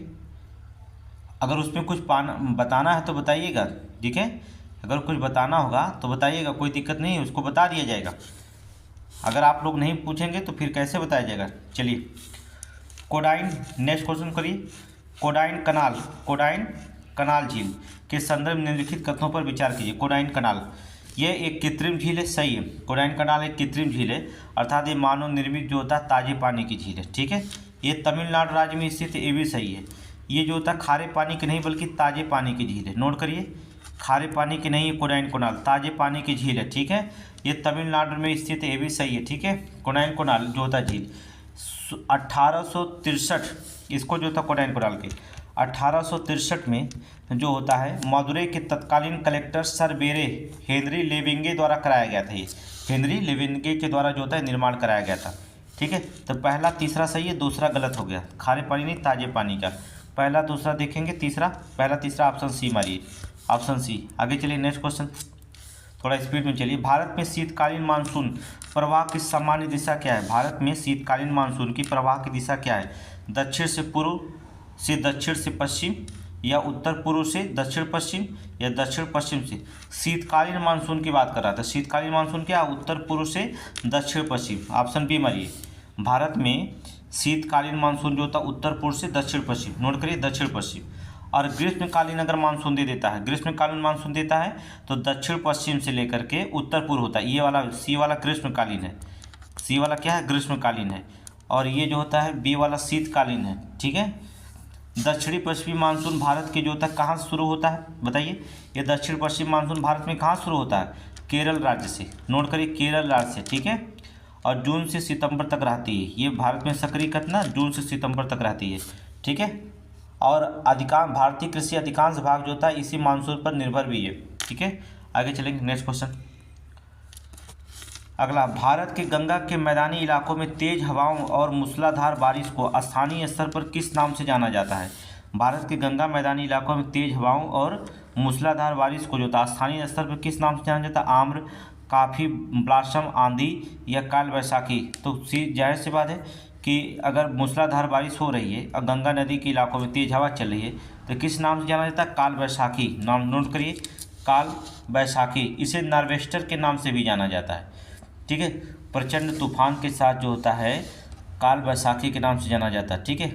अगर उसमें कुछ बताना है तो बताइएगा। ठीक है, अगर कुछ बताना होगा तो बताइएगा, कोई दिक्कत नहीं है, उसको बता दिया जाएगा। अगर आप लोग नहीं पूछेंगे तो फिर कैसे बताया जाएगा? चलिए, कोडाइन, नेक्स्ट क्वेश्चन करिए। कोडाइन कनाल झील के संदर्भ में निम्नलिखित कथनों पर विचार कीजिए। कोडाइन कनाल ये एक कृत्रिम झील है, सही है। कोडाइन कनाल एक कृत्रिम झील है, अर्थात ये मानव निर्मित जो होता है ताजे पानी की झील है। ठीक है, ये तमिलनाडु राज्य में स्थित है, ये भी सही है। ये जो होता है खारे पानी की नहीं बल्कि ताजे पानी की झील है। नोट करिए, खारे पानी की नहीं है कोडाइन कनाल, ताजे पानी की झील है। ठीक है, ये तमिलनाडु में स्थित है, ये भी सही है। ठीक है, कोडाइन कनाल जो होता है झील 1863, इसको जो था कोडाइन कनाल के 1863 में जो होता है मदुरई के तत्कालीन कलेक्टर सर बेरे हेनरी लेविंगे द्वारा कराया गया था। ये हेनरी लेविंगे के द्वारा जो होता है निर्माण कराया गया था। ठीक है, तो पहला तीसरा सही है, दूसरा गलत हो गया। खारे पानी नहीं, ताजे पानी का। पहला दूसरा देखेंगे, तीसरा पहला तीसरा ऑप्शन सी मारिए, ऑप्शन सी। आगे चलिए, नेक्स्ट क्वेश्चन, थोड़ा स्पीड में चलिए। भारत में शीतकालीन मानसून प्रवाह की सामान्य दिशा क्या है? भारत में शीतकालीन मानसून की प्रवाह की दिशा क्या है? दक्षिण से पूर्व से दक्षिण से पश्चिम, या उत्तर पूर्व से दक्षिण पश्चिम, या दक्षिण पश्चिम से? शीतकालीन मानसून की बात कर रहा था। शीतकालीन मानसून क्या? उत्तर पूर्व से दक्षिण पश्चिम। ऑप्शन बी मारिए। भारत में शीतकालीन मानसून जो होता है उत्तर पूर्व से दक्षिण पश्चिम। नोट करिए, दक्षिण पश्चिम। और ग्रीष्मकालीन अगर मानसून दे देता है, ग्रीष्मकालीन मानसून देता है तो दक्षिण पश्चिम से लेकर के उत्तर पूर्व होता है। ये वाला सी वाला ग्रीष्मकालीन है, सी वाला क्या है? ग्रीष्मकालीन है। और ये जो होता है बी वाला शीतकालीन है। ठीक है, दक्षिणी पश्चिमी मानसून भारत के जो होता है कहाँ से शुरू होता है? बताइए, ये दक्षिण पश्चिम मानसून भारत में कहाँ शुरू होता है? केरल राज्य से। नोट करिए, केरल राज्य से। ठीक है, और जून से सितंबर तक रहती है। ये भारत में सक्रिय कितना? जून से सितंबर तक रहती है। ठीक है, और अधिकांश भारतीय कृषि अधिकांश भाग जो होता है इसी मानसून पर निर्भर भी है। ठीक है, आगे चलेंगे, नेक्स्ट क्वेश्चन। अगला, भारत के गंगा के मैदानी इलाकों में तेज हवाओं और मूसलाधार बारिश को स्थानीय स्तर पर किस नाम से जाना जाता है? भारत के गंगा मैदानी इलाकों में तेज हवाओं और मूसलाधार बारिश को जो था स्थानीय स्तर पर किस नाम से जाना जाता है? आम्र, काफ़ी ब्लासम, आंधी, या काल बैसाखी? तो जाहिर सी बात है कि अगर मूसलाधार बारिश हो रही है और गंगा नदी के इलाकों में तेज हवा चल रही है तो किस नाम से जाना जाता है? काल बैसाखी। नाम नोट करिए, काल बैसाखी। इसे नार्वेस्टर के नाम से भी जाना जाता है। ठीक है, प्रचंड तूफान के साथ जो होता है काल बैसाखी के नाम से जाना जाता है। ठीक है,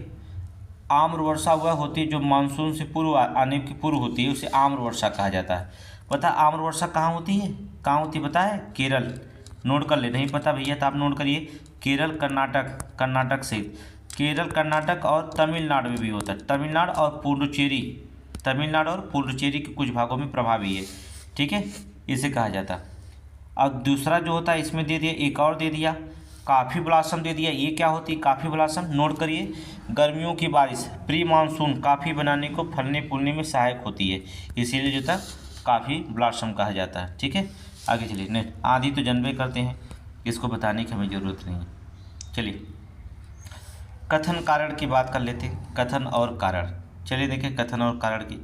आम्र वर्षा वह होती है जो मानसून से पूर्व आने की पूर्व होती है, उसे आम्र वर्षा कहा जाता है। पता आम्र वर्षा कहाँ होती है? कहाँ होती है पता है? केरल। नोट कर ले, नहीं पता भैया तो आप नोट करिए, केरल, कर्नाटक से, केरल, कर्नाटक और तमिलनाडु में भी होता है। तमिलनाडु और पुडुचेरी के कुछ भागों में प्रभावी है। ठीक है, इसे कहा जाता है। अब दूसरा जो होता है इसमें दे दिया, एक और दे दिया काफ़ी ब्लॉसम दे दिया, ये क्या होती है काफ़ी ब्लॉसम, नोट करिए। गर्मियों की बारिश प्री मानसून काफ़ी बनाने को फलने फूलने में सहायक होती है, इसीलिए जो था काफ़ी ब्लॉसम कहा जाता है। ठीक है, आगे चलिए। नेक्स्ट, आंधी तो जानबे करते हैं, इसको बताने की हमें ज़रूरत नहीं है। चलिए कथन कारण की बात कर लेते हैं, कथन और कारण। चलिए देखिए कथन और कारण की।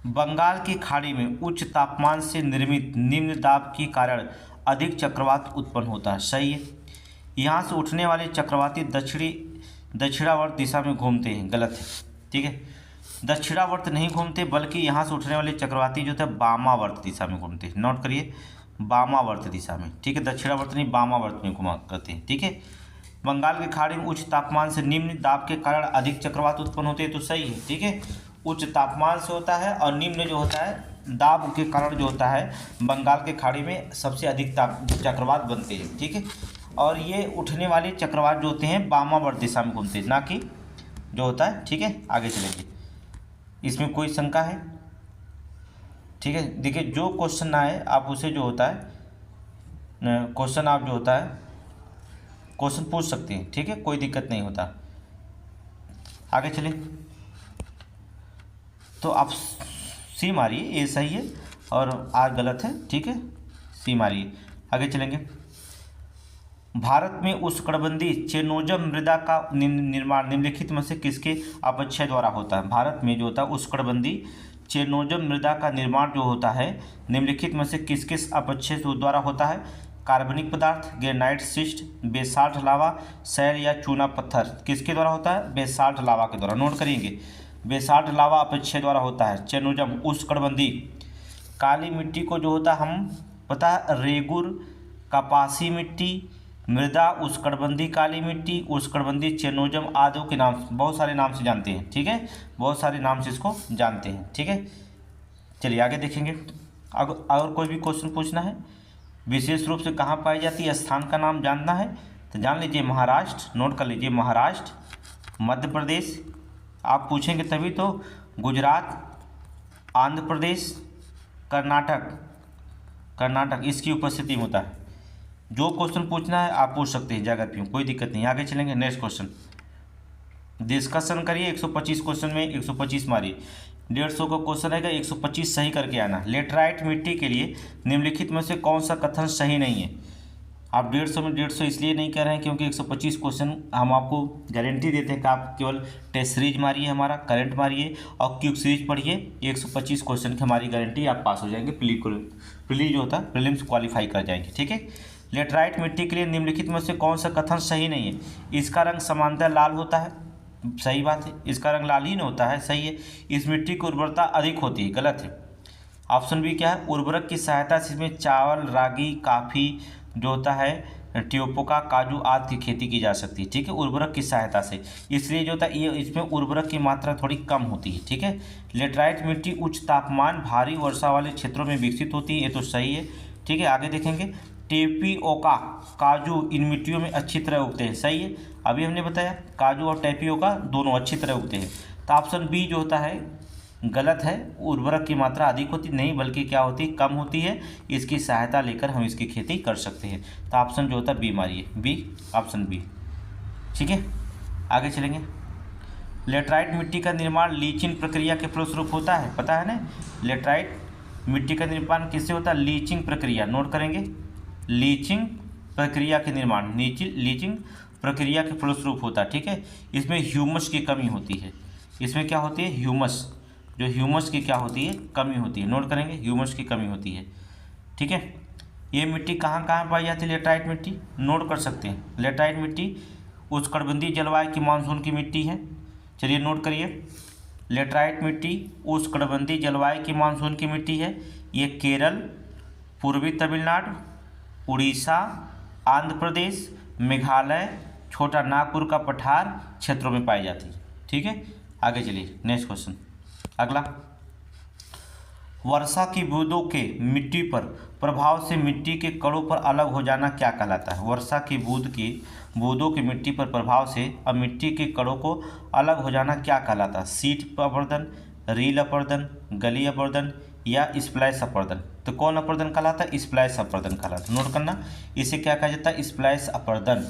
बंगाल की खाड़ी में उच्च तापमान से निर्मित निम्न दाब के कारण अधिक चक्रवात उत्पन्न होता है, सही है। यहाँ से उठने वाले चक्रवाती दक्षिणावर्त दिशा में घूमते हैं, गलत है। ठीक है, दक्षिणावर्त नहीं घूमते, बल्कि यहाँ से उठने वाले चक्रवाती जो थे वामावर्त दिशा में घूमते हैं, नोट करिए वामावर्त दिशा में। ठीक है, दक्षिणावर्त नहीं वामावर्त में घुमा करते हैं। ठीक है, बंगाल की खाड़ी में उच्च तापमान से निम्न दाब के कारण अधिक चक्रवात उत्पन्न होते हैं, तो सही है। ठीक है, उच्च तापमान से होता है और निम्न जो होता है दाब के कारण जो होता है बंगाल के खाड़ी में सबसे अधिक चक्रवात बनते हैं। ठीक है, और ये उठने वाले चक्रवात जो होते हैं वामावर्त दिशा में घूमते हैं, ना कि जो होता है। ठीक है, आगे चलेंगे, इसमें कोई शंका है। ठीक है, देखिए जो क्वेश्चन ना है आप उसे जो होता है क्वेश्चन आप जो होता है क्वेश्चन पूछ सकते हैं। ठीक है, कोई दिक्कत नहीं होता। आगे चलें, तो आप सी मारिए, ये सही है और आर गलत है। ठीक है, सी मारिए। आगे चलेंगे, भारत में उष्णकटिबंधीय चेनोजम मृदा का निर्माण निम्नलिखित में से किसके अपक्षय द्वारा होता है। भारत में जो होता है उष्णकटिबंधीय चेनोजम मृदा का निर्माण जो होता है निम्नलिखित में से किस किस अपक्षय द्वारा होता है। कार्बनिक पदार्थ, ग्रेनाइट, शिस्ट, बेसाल्ट लावा, सैल या चूना पत्थर, किसके द्वारा होता है। बेसाल्ट लावा के द्वारा, नोट करेंगे बेसाल्ट लावा अपक्षय द्वारा होता है। चेनोजम उष्णकटिबंधीय काली मिट्टी को जो होता है हम पता है रेगुर, कपासी मिट्टी, मृदा उष्णकटिबंधीय काली मिट्टी, उष्णकटिबंधीय चेनोजम आदि के नाम बहुत सारे नाम से जानते हैं। ठीक है, बहुत सारे नाम से इसको जानते हैं। ठीक है, चलिए आगे देखेंगे। और कोई भी क्वेश्चन पूछना है, विशेष रूप से कहाँ पाई जाती है, स्थान का नाम जानना है तो जान लीजिए महाराष्ट्र, नोट कर लीजिए महाराष्ट्र, मध्य प्रदेश, आप पूछेंगे तभी तो, गुजरात, आंध्र प्रदेश, कर्नाटक इसकी उपस्थिति में होता है। जो क्वेश्चन पूछना है आप पूछ सकते हैं जगह पे, कोई दिक्कत नहीं। आगे चलेंगे, नेक्स्ट क्वेश्चन डिस्कशन करिए। 125 क्वेश्चन में 125 मारिए, 150 का क्वेश्चन रहेगा, 125 सही करके आना। लेटराइट मिट्टी के लिए निम्नलिखित में से कौन सा कथन सही नहीं है। आप 150 में 150 इसलिए नहीं कह रहे हैं क्योंकि 125 क्वेश्चन हम आपको गारंटी देते हैं कि आप केवल टेस्ट सीरीज मारिए, हमारा करंट मारिए और क्यूब सीरीज पढ़िए, 125 क्वेश्चन की हमारी गारंटी, आप पास हो जाएंगे। प्रीली जो होता है प्रीलिम्स क्वालिफाई कर जाएंगे। ठीक है, लेटराइट मिट्टी के लिए निम्नलिखित में से कौन सा कथन सही नहीं है। इसका रंग सामान्यतः लाल होता है, सही बात है, इसका रंग लाल ही नहीं होता है, सही है। इस मिट्टी की उर्वरता अधिक होती है, गलत है। ऑप्शन बी क्या है, उर्वरक की सहायता से इसमें चावल, रागी, काफ़ी जो होता है, ट्यूपोका, काजू आदि की खेती की जा सकती है। ठीक है, उर्वरक की सहायता से, इसलिए जो होता है ये इसमें उर्वरक की मात्रा थोड़ी कम होती है। ठीक है, लेटराइट मिट्टी उच्च तापमान भारी वर्षा वाले क्षेत्रों में विकसित होती है, ये तो सही है। ठीक है, आगे देखेंगे, टेपिओका, काजू इन मिट्टियों में अच्छी तरह उगते हैं, सही है। अभी हमने बताया काजू और टेपिओका दोनों अच्छी तरह उगते हैं, तो ऑप्शन बी जो होता है गलत है, उर्वरक की मात्रा अधिक होती नहीं बल्कि क्या होती कम होती है, इसकी सहायता लेकर हम इसकी खेती कर सकते हैं। तो ऑप्शन जो होता है बी मारिए, बी, ऑप्शन बी। ठीक है, आगे चलेंगे। लेटराइट मिट्टी का निर्माण लीचिंग प्रक्रिया के फलस्वरूप होता है, पता है ना। लेटराइट मिट्टी का निर्माण किससे होता है, लीचिंग प्रक्रिया, नोट करेंगे लीचिंग प्रक्रिया के निर्माण, लीचिंग प्रक्रिया के फलस्वरूप होता है। ठीक है, इसमें ह्यूमस की कमी होती है, इसमें क्या होती है ह्यूमस, जो ह्यूमस की क्या होती है कमी होती है, नोट करेंगे ह्यूमस की कमी होती है। ठीक है, ये मिट्टी कहाँ कहाँ पाई जाती है, लेटराइट मिट्टी, नोट कर सकते हैं। लेटराइट मिट्टी उष्णकटिबंधीय जलवायु की मानसून की मिट्टी है, चलिए नोट करिए। लेटराइट मिट्टी उष्णकटिबंधीय जलवायु की मानसून की मिट्टी है, ये केरल, पूर्वी तमिलनाडु, उड़ीसा, आंध्र प्रदेश, मेघालय, छोटा नागपुर का पठार क्षेत्रों में पाई जाती है। ठीक है, आगे चलिए नेक्स्ट क्वेश्चन। अगला, वर्षा की बूंदों के मिट्टी पर प्रभाव से मिट्टी के कणों पर अलग हो जाना क्या कहलाता है। वर्षा की बूंदों की मिट्टी पर प्रभाव से अब मिट्टी के कणों को अलग हो जाना क्या कहलाता है। शीट अपर्दन, रील अपर्दन, गली अपर्दन या स्प्लैश अपर्दन। तो कौन अपर्दन कहलाता है? स्प्लैश अपर्दन कहलाता है। नोट करना, इसे क्या कहा जाता है? स्प्लैश अपर्दन,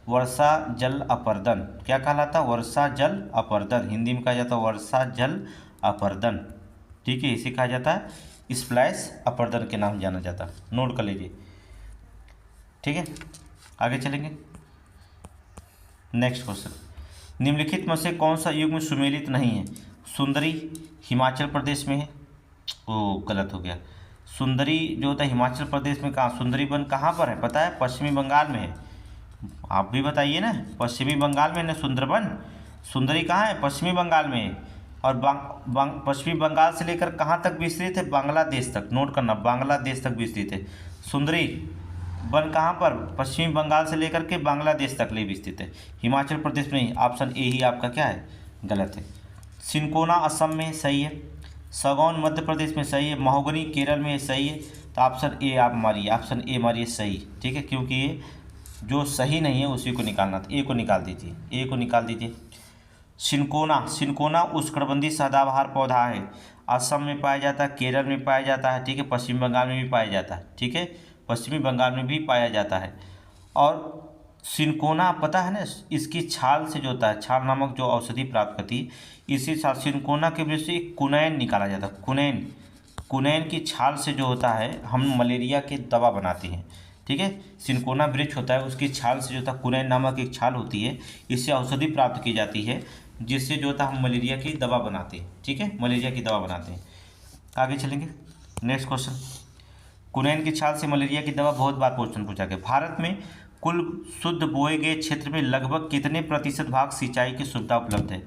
वर्षा जल अपर्दन। क्या कहलाता है? वर्षा जल अपर्दन। हिंदी में कहा जाता है वर्षा जल अपर्दन। ठीक है, इसे कहा जाता है स्प्लैश अपर्दन के नाम जाना जाता है। नोट कर लीजिए। ठीक है, आगे चलेंगे। नेक्स्ट क्वेश्चन, निम्नलिखित में से कौन सा युग्म सुमेलित नहीं है? सुंदरी हिमाचल प्रदेश में है। ओ गलत हो गया। सुंदरी जो होता है हिमाचल प्रदेश में, कहाँ? सुंदरी वन कहाँ पर है पता है? पश्चिमी बंगाल में है। आप भी बताइए ना, पश्चिमी बंगाल में ना सुंदरबन। सुंदरी कहाँ है? पश्चिमी बंगाल में है। और पश्चिमी बंगाल से लेकर कहाँ तक विस्तृत है? बांग्लादेश तक। नोट करना, बांग्लादेश तक विस्तृत है। सुंदरी वन कहाँ पर? पश्चिमी बंगाल से लेकर के बांग्लादेश तक ले विस्तृत है, हिमाचल प्रदेश में ही। ऑप्शन ए ही आपका क्या है? गलत है। सिनकोना असम में सही है। सगौन मध्य प्रदेश में सही है। महोगनी केरल में सही है। तो ऑप्शन ए आप मारिए, ऑप्शन ए मारिए सही। ठीक है, क्योंकि ये जो सही नहीं है उसी को निकालना था। ए को निकाल दीजिए, ए को निकाल दीजिए। सिनकोना, सिनकोना उष्णकटिबंधीय सदाबहार पौधा है। असम में पाया जाता है, केरल में पाया जाता है। ठीक है, पश्चिम बंगाल में भी पाया जाता है। ठीक है, पश्चिमी बंगाल में भी पाया जाता है। और सिनकोना पता है ना, इसकी छाल से जो होता है, छाल नामक जो औषधि प्राप्त करती है, इसी छाल सिनकोना के वजह से कुनैन निकाला जाता है। कुनैन, कुनैन की छाल से जो होता है हम मलेरिया की दवा बनाते हैं। ठीक है, सिनकोना वृक्ष होता है, उसकी छाल से जो होता है, कुनैन नामक एक छाल होती है, इससे औषधि प्राप्त की जाती है, जिससे जो होता है हम मलेरिया की दवा बनाते हैं। ठीक है, मलेरिया की दवा बनाते हैं। आगे चलेंगे। नेक्स्ट क्वेश्चन, कुनैन की छाल से मलेरिया की दवा बहुत बार क्वेश्चन पूछा गया। भारत में कुल शुद्ध बोए गए क्षेत्र में लगभग कितने प्रतिशत भाग सिंचाई की सुविधा उपलब्ध है?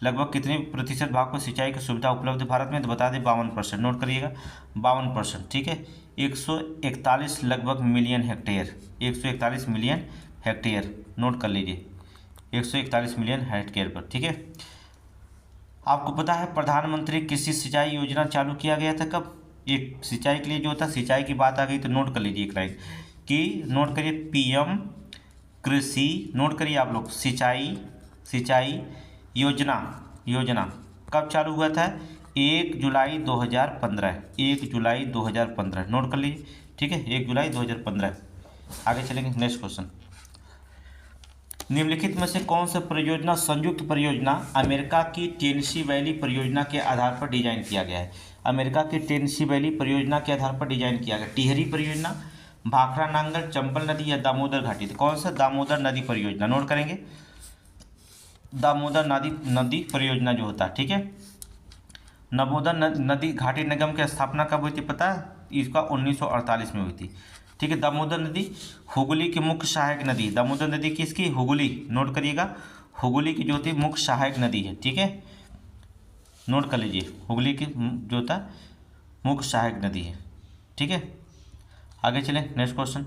लगभग कितने प्रतिशत भाग को सिंचाई की सुविधा उपलब्ध है भारत में? तो बता दें 52%। नोट करिएगा, 52%। ठीक है, 141 लगभग million hectare, 141 million hectare. Note कर लीजिए, 141 मिलियन हेक्टेयर पर। ठीक है, आपको पता है प्रधानमंत्री कृषि सिंचाई योजना चालू किया गया था कब? एक सिंचाई के लिए जो होता, सिंचाई की बात आ गई तो नोट कर लीजिए एक लाइन कि, नोट करिए पीएम कृषि, नोट करिए आप लोग, सिंचाई योजना कब चालू हुआ था? 1 जुलाई 2015, 1 जुलाई 2015। नोट कर लीजिए। ठीक है, 1 जुलाई 2015। आगे चलेंगे। नेक्स्ट क्वेश्चन, निम्नलिखित में से कौन सा परियोजना संयुक्त परियोजना अमेरिका की टेनेसी वैली परियोजना के आधार पर डिजाइन किया गया है? अमेरिका की टेनेसी वैली परियोजना के आधार पर डिजाइन किया गया। टिहरी परियोजना, भाखड़ा नांगल, चंबल नदी या दामोदर घाटी? तो कौन सा? दामोदर नदी परियोजना। नोट करेंगे, दामोदर नदी परियोजना जो होता है। ठीक है, दामोदर नदी घाटी निगम की स्थापना कब हुई थी पता है? इसका 1948 में हुई थी। ठीक है, दामोदर नदी हुगली की मुख्य सहायक नदी। दामोदर नदी किसकी? हुगली। नोट करिएगा, हुगली की जो होती है मुख्य सहायक नदी है। ठीक है, नोट कर लीजिए, हुगली की जो होता है मुख्य सहायक नदी है। ठीक है, आगे चलें। नेक्स्ट क्वेश्चन,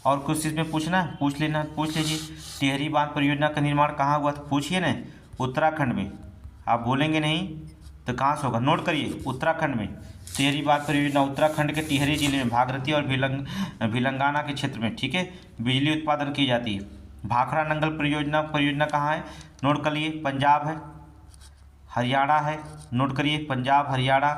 और कुछ इसमें पूछना है पूछ लेना, पूछ लीजिए। टिहरी बांध परियोजना का निर्माण कहाँ हुआ था? पूछिए ना, उत्तराखंड में। आप बोलेंगे नहीं तो कहाँ से होगा? नोट करिए, उत्तराखंड में। टिहरी बांध परियोजना उत्तराखंड के टिहरी जिले में भागीरथी और भिलंगाना के क्षेत्र में, ठीक है, बिजली उत्पादन की जाती है। भाखड़ा नंगल परियोजना कहाँ है? नोट करिए, पंजाब है, हरियाणा है। नोट करिए, पंजाब, हरियाणा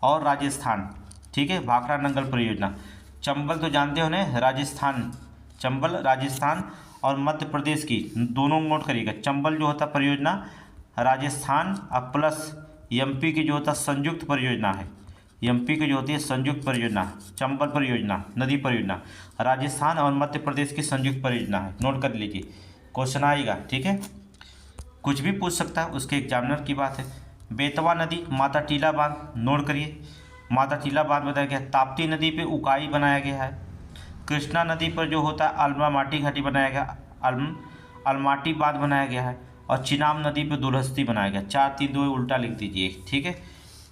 और राजस्थान। ठीक है, भाखड़ा नंगल परियोजना। चंबल तो जानते हो ना, राजस्थान, चंबल राजस्थान और मध्य प्रदेश की दोनों नोट करिएगा। चंबल जो होता परियोजना राजस्थान और प्लस एमपी की जो होता संयुक्त परियोजना है। एमपी की जो होती है संयुक्त परियोजना, चंबल परियोजना नदी परियोजना राजस्थान और मध्य प्रदेश की संयुक्त परियोजना है। नोट कर लीजिए, क्वेश्चन आएगा। ठीक है, कुछ भी पूछ सकता है, उसके एग्जामिनर की बात है। बेतवा नदी, माता टीला बांध। नोट करिए, माता टीला बांध बताया गया। ताप्ती नदी पे उकाई बनाया गया है। कृष्णा नदी पर जो होता है अलमाटी घाटी बनाया गया, अलमाटी बांध बनाया गया है। और चिनाब नदी पे दुलहस्ती बनाया गया। 4 3 2 उल्टा लिख दीजिए। ठीक है,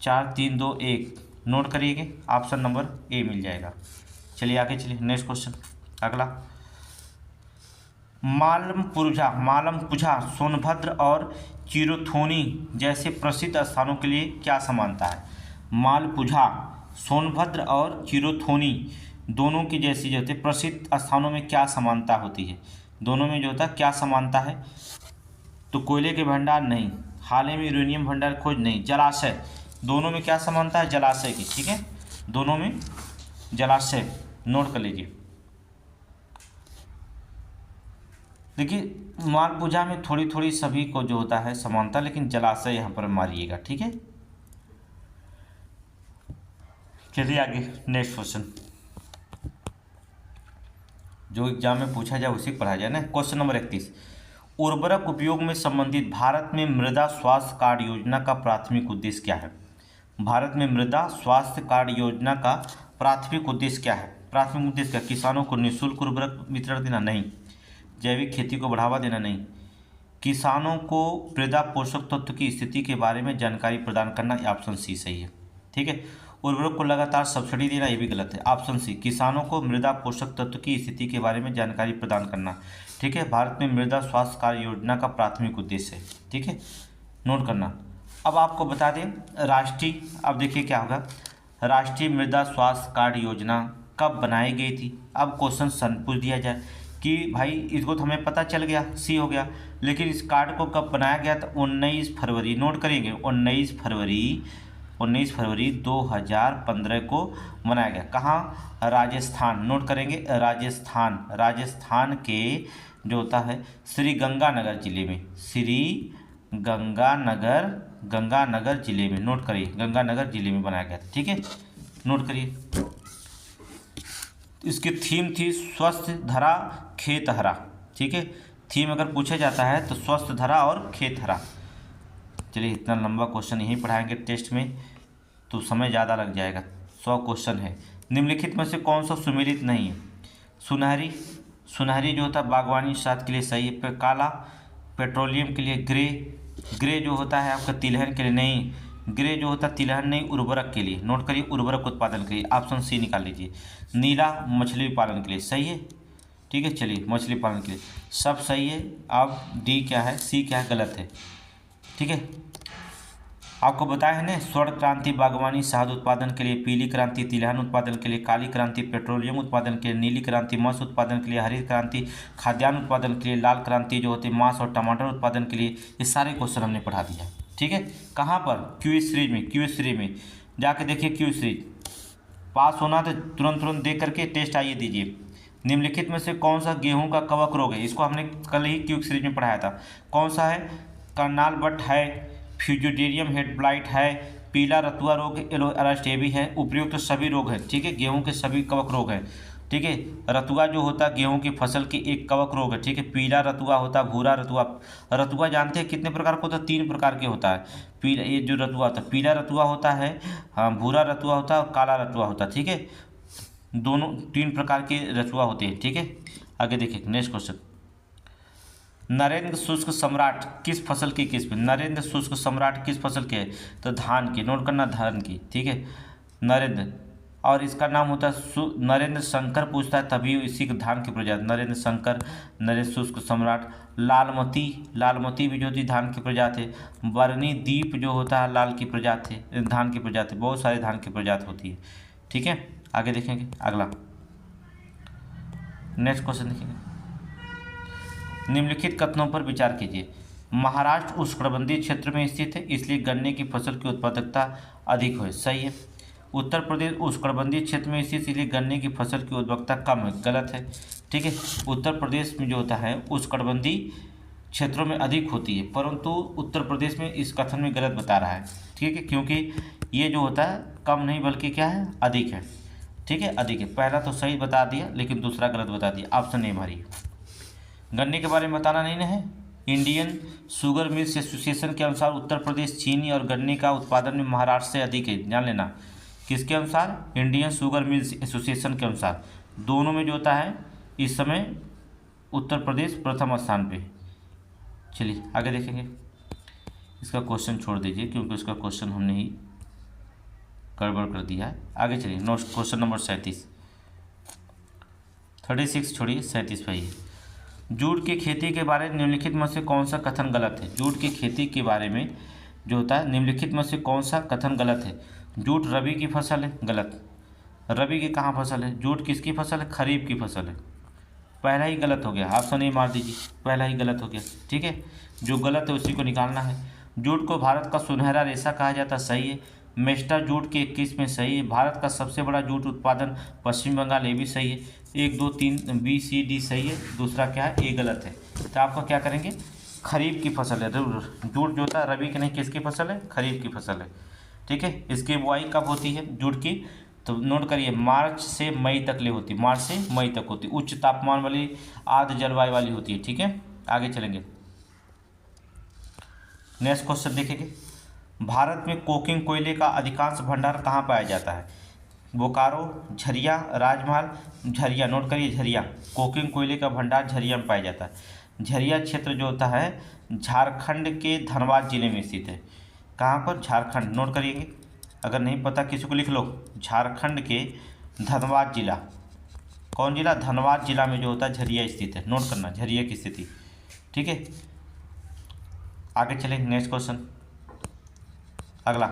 4 3 2 1 नोट करिएगा, ऑप्शन नंबर ए मिल जाएगा। चलिए आगे चलिए, नेक्स्ट क्वेश्चन अगला। मालमपुझा, सोनभद्र और चिरोथोनी जैसे प्रसिद्ध स्थानों के लिए क्या समानता है? मालपुझा, सोनभद्र और चिरोथोनी दोनों की जैसी जो होती है प्रसिद्ध स्थानों में क्या समानता होती है? दोनों में जो होता है क्या समानता है? तो कोयले के भंडार नहीं, हाल ही में यूरेनियम भंडार खोज नहीं, जलाशय, दोनों में क्या समानता है? जलाशय की, ठीक है, दोनों में जलाशय, नोट कर लीजिए। देखिए मालपूजा में थोड़ी थोड़ी सभी को जो होता है समानता, लेकिन जलाशय यहाँ पर मारिएगा, ठीक है। चलिए आगे नेक्स्ट क्वेश्चन, जो एग्जाम में पूछा जाए उसी को पढ़ा जाए ना। क्वेश्चन नंबर 31, उर्वरक उपयोग में संबंधित भारत में मृदा स्वास्थ्य कार्ड योजना का प्राथमिक उद्देश्य क्या है? भारत में मृदा स्वास्थ्य कार्ड योजना का प्राथमिक उद्देश्य क्या है? प्राथमिक उद्देश्य क्या? किसानों को निःशुल्क उर्वरक वितरण देना? नहीं। जैविक खेती को बढ़ावा देना? नहीं। किसानों को मृदा पोषक तत्व की स्थिति के बारे में जानकारी प्रदान करना? ऑप्शन सी सही है, ठीक है। उर्वरक को लगातार सब्सिडी देना? ये भी गलत है। ऑप्शन सी, किसानों को मृदा पोषक तत्व की स्थिति के बारे में जानकारी प्रदान करना, ठीक है। भारत में मृदा स्वास्थ्य कार्ड योजना का प्राथमिक उद्देश्य है, ठीक है, नोट करना। अब आपको बता दें राष्ट्रीय, अब देखिए क्या होगा, राष्ट्रीय मृदा स्वास्थ्य कार्ड योजना कब बनाई गई थी? अब क्वेश्चन पूछ दिया जाए कि भाई इसको तो हमें पता चल गया, सी हो गया, लेकिन इस कार्ड को कब बनाया गया? तो 19 फरवरी, नोट करेंगे, 19 फरवरी 2015 को बनाया गया। कहाँ? राजस्थान, नोट करेंगे, राजस्थान के जो होता है श्री गंगानगर जिले में, श्री गंगानगर जिले में, नोट करिए, गंगानगर जिले में बनाया गया था, ठीक है, नोट करिए। इसकी थीम थी स्वस्थ धरा खेत हरा, ठीक है, थीम अगर पूछा जाता है तो स्वस्थ धरा और खेत हरा। चलिए इतना लंबा क्वेश्चन यहीं पढ़ाएंगे टेस्ट में तो समय ज़्यादा लग जाएगा, 100 क्वेश्चन है। निम्नलिखित में से कौन सा सुमेलित नहीं है? सुनहरी जो होता है बागवानी शास्त्र के लिए सही है। काला पेट्रोलियम के लिए, ग्रे जो होता है आपका तिलहन के लिए नहीं, ग्रे जो होता है तिलहन नहीं, उर्वरक के लिए, नोट करिए, उर्वरक उत्पादन के लिए, ऑप्शन सी निकाल लीजिए। नीला मछली पालन के लिए, सही है, ठीक है। चलिए मछली पालन के लिए सब सही है। अब डी क्या है, सी क्या है, गलत है, ठीक है। आपको बताया है ना, स्वर्ण क्रांति बागवानी शहद उत्पादन के लिए, पीली क्रांति तिलहन उत्पादन के लिए, काली क्रांति पेट्रोलियम उत्पादन के लिए, नीली क्रांति मत्स्य उत्पादन के लिए, हरी क्रांति खाद्यान्न उत्पादन के लिए, लाल क्रांति जो होती है मांस और टमाटर उत्पादन के लिए। ये सारे क्वेश्चन हमने पढ़ा दिया, ठीक है। कहाँ पर? क्यूज सीरीज में जाके देखिए। क्यूज सीरीज पास होना तो तुरंत देख करके टेस्ट आइए दीजिए। निम्नलिखित में से कौन सा गेहूं का कवक रोग है? इसको हमने कल ही क्यूज सीरीज में पढ़ाया था। कौन सा है? करनाल बट है, फ्यूजिडेरियम हेड ब्लाइट है, पीला रतुआ रोग, येलो अरेस्ट ये भी है। उपयुक्त तो सभी रोग हैं, ठीक है, गेहूं के सभी कवक रोग हैं, ठीक है। रतुआ जो होता है गेहूं की फसल की एक कवक रोग है, ठीक है। पीला रतुआ होता है, भूरा रतुआ जानते हैं कितने प्रकार का होता है? 3 प्रकार के होता है। पीला, ये जो रतुआ होता है, पीला रतुआ होता है, हाँ, भूरा रतुआ होता है और काला रतुआ होता है, ठीक है। दोनों 3 प्रकार के रतुआ होते हैं, ठीक है। आगे देखिए नेक्स्ट क्वेश्चन, नरेंद्र शुष्क सम्राट किस फसल की किस्म? नरेंद्र शुष्क सम्राट किस फसल के है? तो धान की, नोट करना, धान की, ठीक है, नरेंद्र। और इसका नाम होता है नरेंद्र शंकर, पूछता है तभी इसी के धान की प्रजाति, नरेंद्र शंकर, नरेंद्र शुष्क सम्राट। लालमती भी जो थी धान की प्रजाति है। बरनी दीप जो होता है लाल की प्रजाति है, धान की प्रजाति, बहुत सारे धान की प्रजाति होती है, ठीक है। आगे देखेंगे, अगला नेक्स्ट क्वेश्चन देखेंगे। निम्नलिखित कथनों पर विचार कीजिए। महाराष्ट्र उष्णकटिबंधीय क्षेत्र में स्थित है, इसलिए गन्ने की फसल की उत्पादकता अधिक है, सही है। उत्तर प्रदेश उष्णकटिबंधीय क्षेत्र में स्थित, इसलिए गन्ने की फसल की उत्पादकता कम है, गलत है, ठीक है। उत्तर प्रदेश में जो होता है उष्णकटिबंधीय क्षेत्रों में अधिक होती है, परंतु उत्तर प्रदेश में इस कथन में गलत बता रहा है, ठीक है, क्योंकि ये जो होता है कम नहीं बल्कि क्या है, अधिक है, ठीक है, अधिक है। पहला तो सही बता दिया लेकिन दूसरा गलत बता दिया, ऑप्शन ए हमारी। गन्ने के बारे में बताना नहीं ना है। इंडियन शुगर मिल्स एसोसिएशन के अनुसार उत्तर प्रदेश चीनी और गन्ने का उत्पादन में महाराष्ट्र से अधिक है, जान लेना। किसके अनुसार? इंडियन शुगर मिल्स एसोसिएशन के अनुसार। दोनों में जो होता है इस समय उत्तर प्रदेश प्रथम स्थान पे। चलिए आगे देखेंगे, इसका क्वेश्चन छोड़ दीजिए क्योंकि उसका क्वेश्चन हमने ही गड़बड़ कर दिया है। आगे चलिए, क्वेश्चन नंबर 36 छोड़िए, 37 पे ही। जूट की खेती के बारे में निम्नलिखित में से कौन सा कथन गलत है? जूट की खेती के बारे में जो होता है निम्नलिखित में से कौन सा कथन गलत है? जूट रबी की फसल है, गलत। रबी की कहाँ फसल है? जूट किसकी फसल है? खरीफ की फसल है। पहला ही गलत हो गया, ऑप्शन ए मार दीजिए, पहला ही गलत हो गया, ठीक है। जो गलत है उसी को निकालना है। जूट को भारत का सुनहरा रेशा कहा जाता है, सही है। मेस्टा जूट के 21 में सही है। भारत का सबसे बड़ा जूट उत्पादन पश्चिम बंगाल, ये भी सही है। 1 2 3 बी सी डी सही है, दूसरा क्या है, ए गलत है। तो आपका क्या करेंगे, खरीफ की फसल है। जूट जो होता है रबी की नहीं, किसकी फसल है, खरीफ की फसल है। ठीक है, इसकी बुआई कब होती है जूट की, तो नोट करिए मार्च से मई तक ले होती है, मार्च से मई तक होती है, उच्च तापमान वाली आर्द्र जलवायु वाली होती है। ठीक है, आगे चलेंगे। नेक्स्ट क्वेश्चन देखेंगे, भारत में कोकिंग कोयले का अधिकांश भंडार कहाँ पाया जाता है, बोकारो, झरिया, राजमहल, झरिया। नोट करिए झरिया, कोकिंग कोयले का भंडार झरिया में पाया जाता है। झरिया क्षेत्र जो होता है झारखंड के धनबाद जिले में स्थित है। कहाँ पर, झारखंड। नोट करिएंगे, अगर नहीं पता किसी को लिख लो, झारखंड के धनबाद जिला, कौन जिला, धनबाद जिला में जो होता है झरिया स्थित है। नोट करना झरिया की स्थिति। ठीक है, आगे चलें। नेक्स्ट क्वेश्चन, अगला,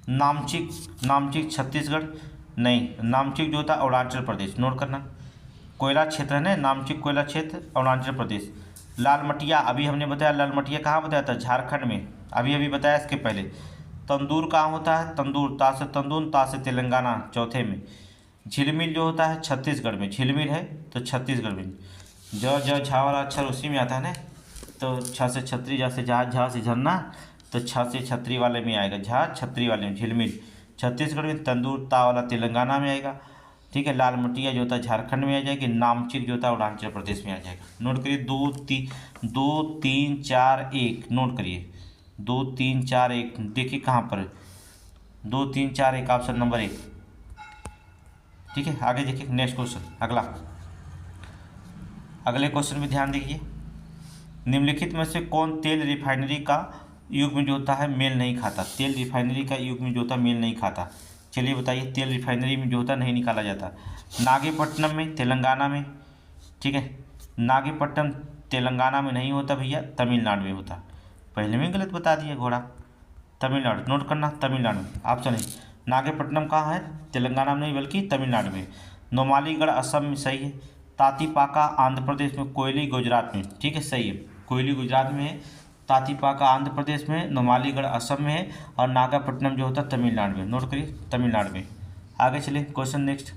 नामचिक, नामचिक छत्तीसगढ़ नहीं, नामचिक जो होता है अरुणाचल प्रदेश। नोट करना, कोयला क्षेत्र है ना, नामचिक कोयला क्षेत्र अरुणाचल प्रदेश। लालमटिया, अभी हमने बताया लालमटिया कहाँ बताया था, झारखंड में, अभी अभी बताया इसके पहले। तंदूर कहाँ होता है, तंदूर, ता से तंदूर, ता से तेलंगाना चौथे में। झिलमिल जो होता है छत्तीसगढ़ में, झिलमिल है तो छत्तीसगढ़ में। ज झा वाला अक्षर उसी में आता है ना, तो छ से छतरी, जैसे जहाज, झा से झरना, तो छ से छतरी वाले में आएगा, झा छतरी वाले में, झिलमिल छत्तीसगढ़ में, तंदूर ता वाला तेलंगाना में आएगा। ठीक है, लाल मटिया जो होता है झारखंड में आ जाएगी, नामचिक जो होता है अरुणाचल प्रदेश में आ जाएगा। नोट करिए 2 3 4 1, नोट करिए 2 3 4 1, देखिए कहाँ पर है, 2 3 4 1, ऑप्शन नंबर 1। ठीक है, आगे देखिए नेक्स्ट क्वेश्चन, अगला, अगले क्वेश्चन में ध्यान दीजिए। निम्नलिखित में से कौन तेल रिफाइनरी का युग में जो होता है मेल नहीं खाता, तेल रिफाइनरी का युग में जो होता है मेल नहीं खाता, चलिए बताइए। तेल रिफाइनरी में जो होता है नहीं निकाला जाता, नागेपट्टनम में, तेलंगाना में। ठीक है, नागेपट्टनम तेलंगाना में नहीं होता भैया, तमिलनाडु में होता। पहले में गलत बता दिया घोड़ा, तमिलनाडु। नोट करना, तमिलनाडु में ऑप्शन है। नागेपट्टनम कहाँ है, तेलंगाना में नहीं बल्कि तमिलनाडु में। नोमालीगढ़ असम में सही है। तातीपाका आंध्र प्रदेश में। कोयली गुजरात में। ठीक है, सही है, कोयली गुजरात में है, तातीपाका आंध्र प्रदेश में, नोमालीगढ़ असम में है, और नागपट्टनम जो होता है तमिलनाडु में। नोट करिए तमिलनाडु में। आगे चलिए क्वेश्चन नेक्स्ट,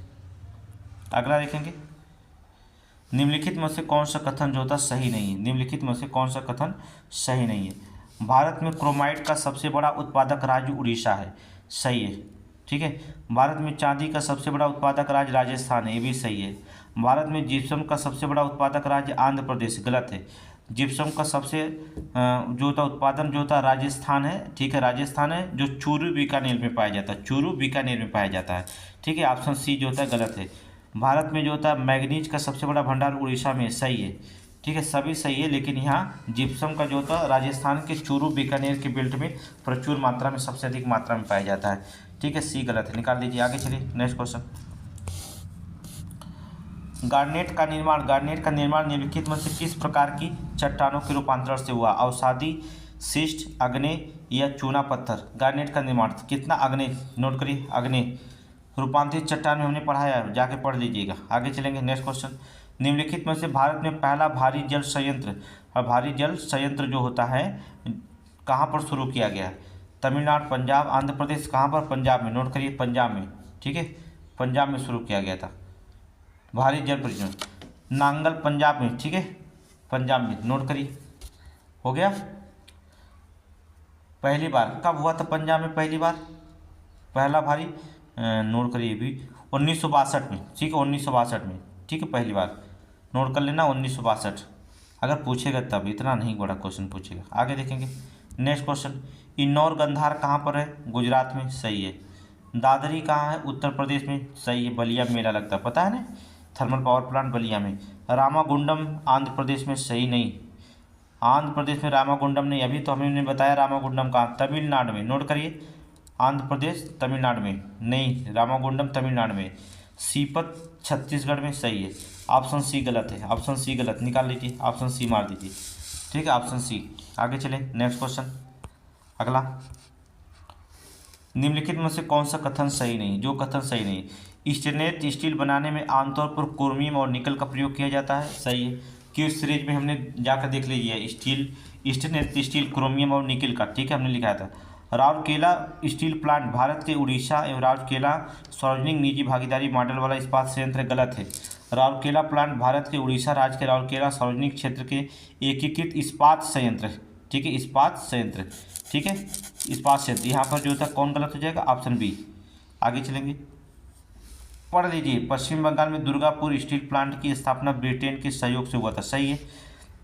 अगला देखेंगे। निम्नलिखित में से कौन सा कथन जो होता है सही नहीं है, निम्नलिखित में से कौन सा कथन सही नहीं है। भारत में क्रोमाइट का सबसे बड़ा उत्पादक राज्य उड़ीसा है, सही है। ठीक है, भारत में चांदी का सबसे बड़ा उत्पादक राज्य राजस्थान है, ये भी सही है। भारत में जिप्सम का सबसे बड़ा उत्पादक राज्य आंध्र प्रदेश, गलत है। जिप्सम का सबसे जो होता उत्पादन जो होता राजस्थान है। ठीक है, राजस्थान है, जो चूरू बीकानेर में पाया जाता है, चूरू बीकानेर में पाया जाता है। ठीक है, ऑप्शन सी जो होता है गलत है। भारत में जो होता है मैग्नीज का सबसे बड़ा भंडार उड़ीसा में, सही है। ठीक है, सभी सही है, लेकिन यहाँ जिप्सम का जो होता है राजस्थान के चूरू बीकानेर के बेल्ट में प्रचुर मात्रा में, सबसे अधिक मात्रा में पाया जाता है। ठीक है, सी गलत है, निकाल दीजिए। आगे चलिए नेक्स्ट क्वेश्चन। गार्नेट का निर्माण, गार्नेट का निर्माण निम्नलिखित में से किस प्रकार की चट्टानों के रूपांतरण से हुआ, अवसादी, शिष्ट, अग्नि या चूना पत्थर। गार्नेट का निर्माण कितना, अग्नि। नोट करिए अग्नि, रूपांतरित चट्टान में हमने पढ़ाया है, जाके पढ़ लीजिएगा। आगे चलेंगे नेक्स्ट क्वेश्चन। निम्नलिखित में से भारत में पहला भारी जल संयंत्र, और भारी जल संयंत्र जो होता है कहाँ पर शुरू किया गया, तमिलनाडु, पंजाब, आंध्र प्रदेश। कहाँ पर, पंजाब में। नोट करिए पंजाब में। ठीक है, पंजाब में शुरू किया गया था भारी जल परियोजना, नांगल पंजाब में। ठीक है, पंजाब में। नोट करिए, हो गया। पहली बार कब हुआ था पंजाब में, पहली बार पहला भारी, नोट करिए भी 1962 में। ठीक है, 1962 में। ठीक है, पहली बार नोट कर लेना 1962, अगर पूछेगा तब, इतना नहीं बड़ा क्वेश्चन पूछेगा। आगे देखेंगे नेक्स्ट क्वेश्चन। इंदौर गंधार कहाँ पर है, गुजरात में, सही है। दादरी कहाँ है, उत्तर प्रदेश में, सही है। बलिया में मेला लगता है, पता है ना, थर्मल पावर प्लांट बलिया में। रामागुंडम आंध्र प्रदेश में, सही नहीं, आंध्र प्रदेश में रामागुंडम नहीं, अभी तो हमने बताया रामागुंडम कहाँ, तमिलनाडु में। नोट करिए, आंध्र प्रदेश तमिलनाडु में नहीं, रामागुंडम तमिलनाडु में। सीपत छत्तीसगढ़ में, सही है। ऑप्शन सी गलत है, ऑप्शन सी गलत, निकाल लीजिए, ऑप्शन सी मार दीजिए। ठीक है, ऑप्शन सी। आगे चलें नेक्स्ट क्वेश्चन, अगला। निम्नलिखित में से कौन सा कथन सही नहीं, जो कथन सही नहीं, स्टेनलेस स्टील बनाने में आमतौर पर क्रोमियम और निकल का प्रयोग किया जाता है, सही है। क्यूज सीरीज में हमने जाकर देख लीजिए, स्टील, स्टेनलेस स्टील, क्रोमियम और निकल का, ठीक है, हमने लिखा था। राउरकेला स्टील प्लांट भारत के उड़ीसा एवं राउरकेला सार्वजनिक निजी भागीदारी मॉडल वाला इस्पात संयंत्र गलत है। राउरकेला प्लांट भारत के उड़ीसा राज्य के राउरकेला सार्वजनिक क्षेत्र के एकीकृत इस्पात संयंत्र, ठीक है, इस्पात संयंत्र, ठीक है, इस्पात संयंत्र। यहाँ पर जो था कौन गलत हो जाएगा, ऑप्शन बी। आगे चलेंगे, पढ़ लीजिए। पश्चिम बंगाल में दुर्गापुर स्टील प्लांट की स्थापना ब्रिटेन के सहयोग से हुआ था, सही है।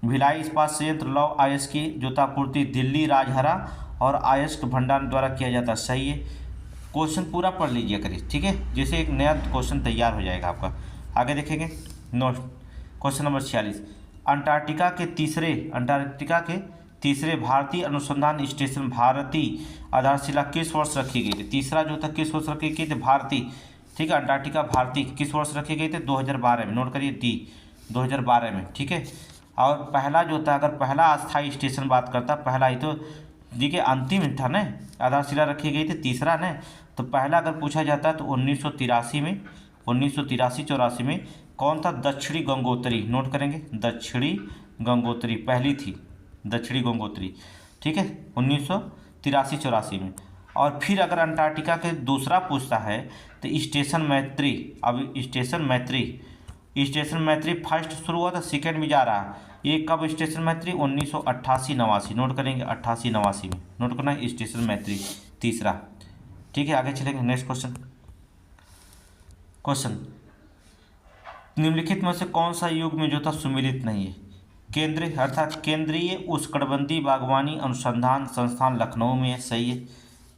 भिलाई इस्पात संयंत्र लौह अयस्क की जोतापूर्ति दिल्ली राजहरा और अयस्क भंडार द्वारा किया जाता है, सही है। क्वेश्चन पूरा पढ़ लीजिए करिए, ठीक है, जैसे एक नया क्वेश्चन तैयार हो जाएगा आपका। आगे देखेंगे, नोट क्वेश्चन नंबर 46। अंटार्कटिका के तीसरे भारतीय अनुसंधान स्टेशन भारती आधारशिला किस वर्ष रखी गई थी। तीसरा जो था किस वर्ष रखी गई थी, भारती, ठीक है, अंटार्कटिका भारती किस वर्ष रखी गई थी, 2012 में। नोट करिए डी, 2012 में, ठीक है। और पहला जो था, अगर पहला अस्थायी स्टेशन बात करता, पहला ही तो देखिए अंतिम था ना, आधारशिला रखी गई थी, तीसरा न, तो पहला अगर पूछा जाता है तो 1983 में, 1983-84 में कौन था, दक्षिणी गंगोत्री। नोट करेंगे, दक्षिणी गंगोत्री पहली थी, दक्षिणी गंगोत्री, ठीक है, 1983-84 में। और फिर अगर अंटार्कटिका के दूसरा पूछता है तो स्टेशन मैत्री, अब स्टेशन मैत्री फर्स्ट शुरू हुआ था, सेकेंड में जा रहा है, ये कब स्टेशन मैत्री, 1988-89। नोट करेंगे 88-89 में, नोट करना है स्टेशन मैत्री तीसरा, ठीक है। आगे चलेंगे, नेक्स्ट क्वेश्चन निम्नलिखित में से कौन सा युग में जो था सुमेलित नहीं है। केंद्रीय अर्थात केंद्रीय उष्णकटिबंधीय बागवानी अनुसंधान संस्थान लखनऊ में है, सही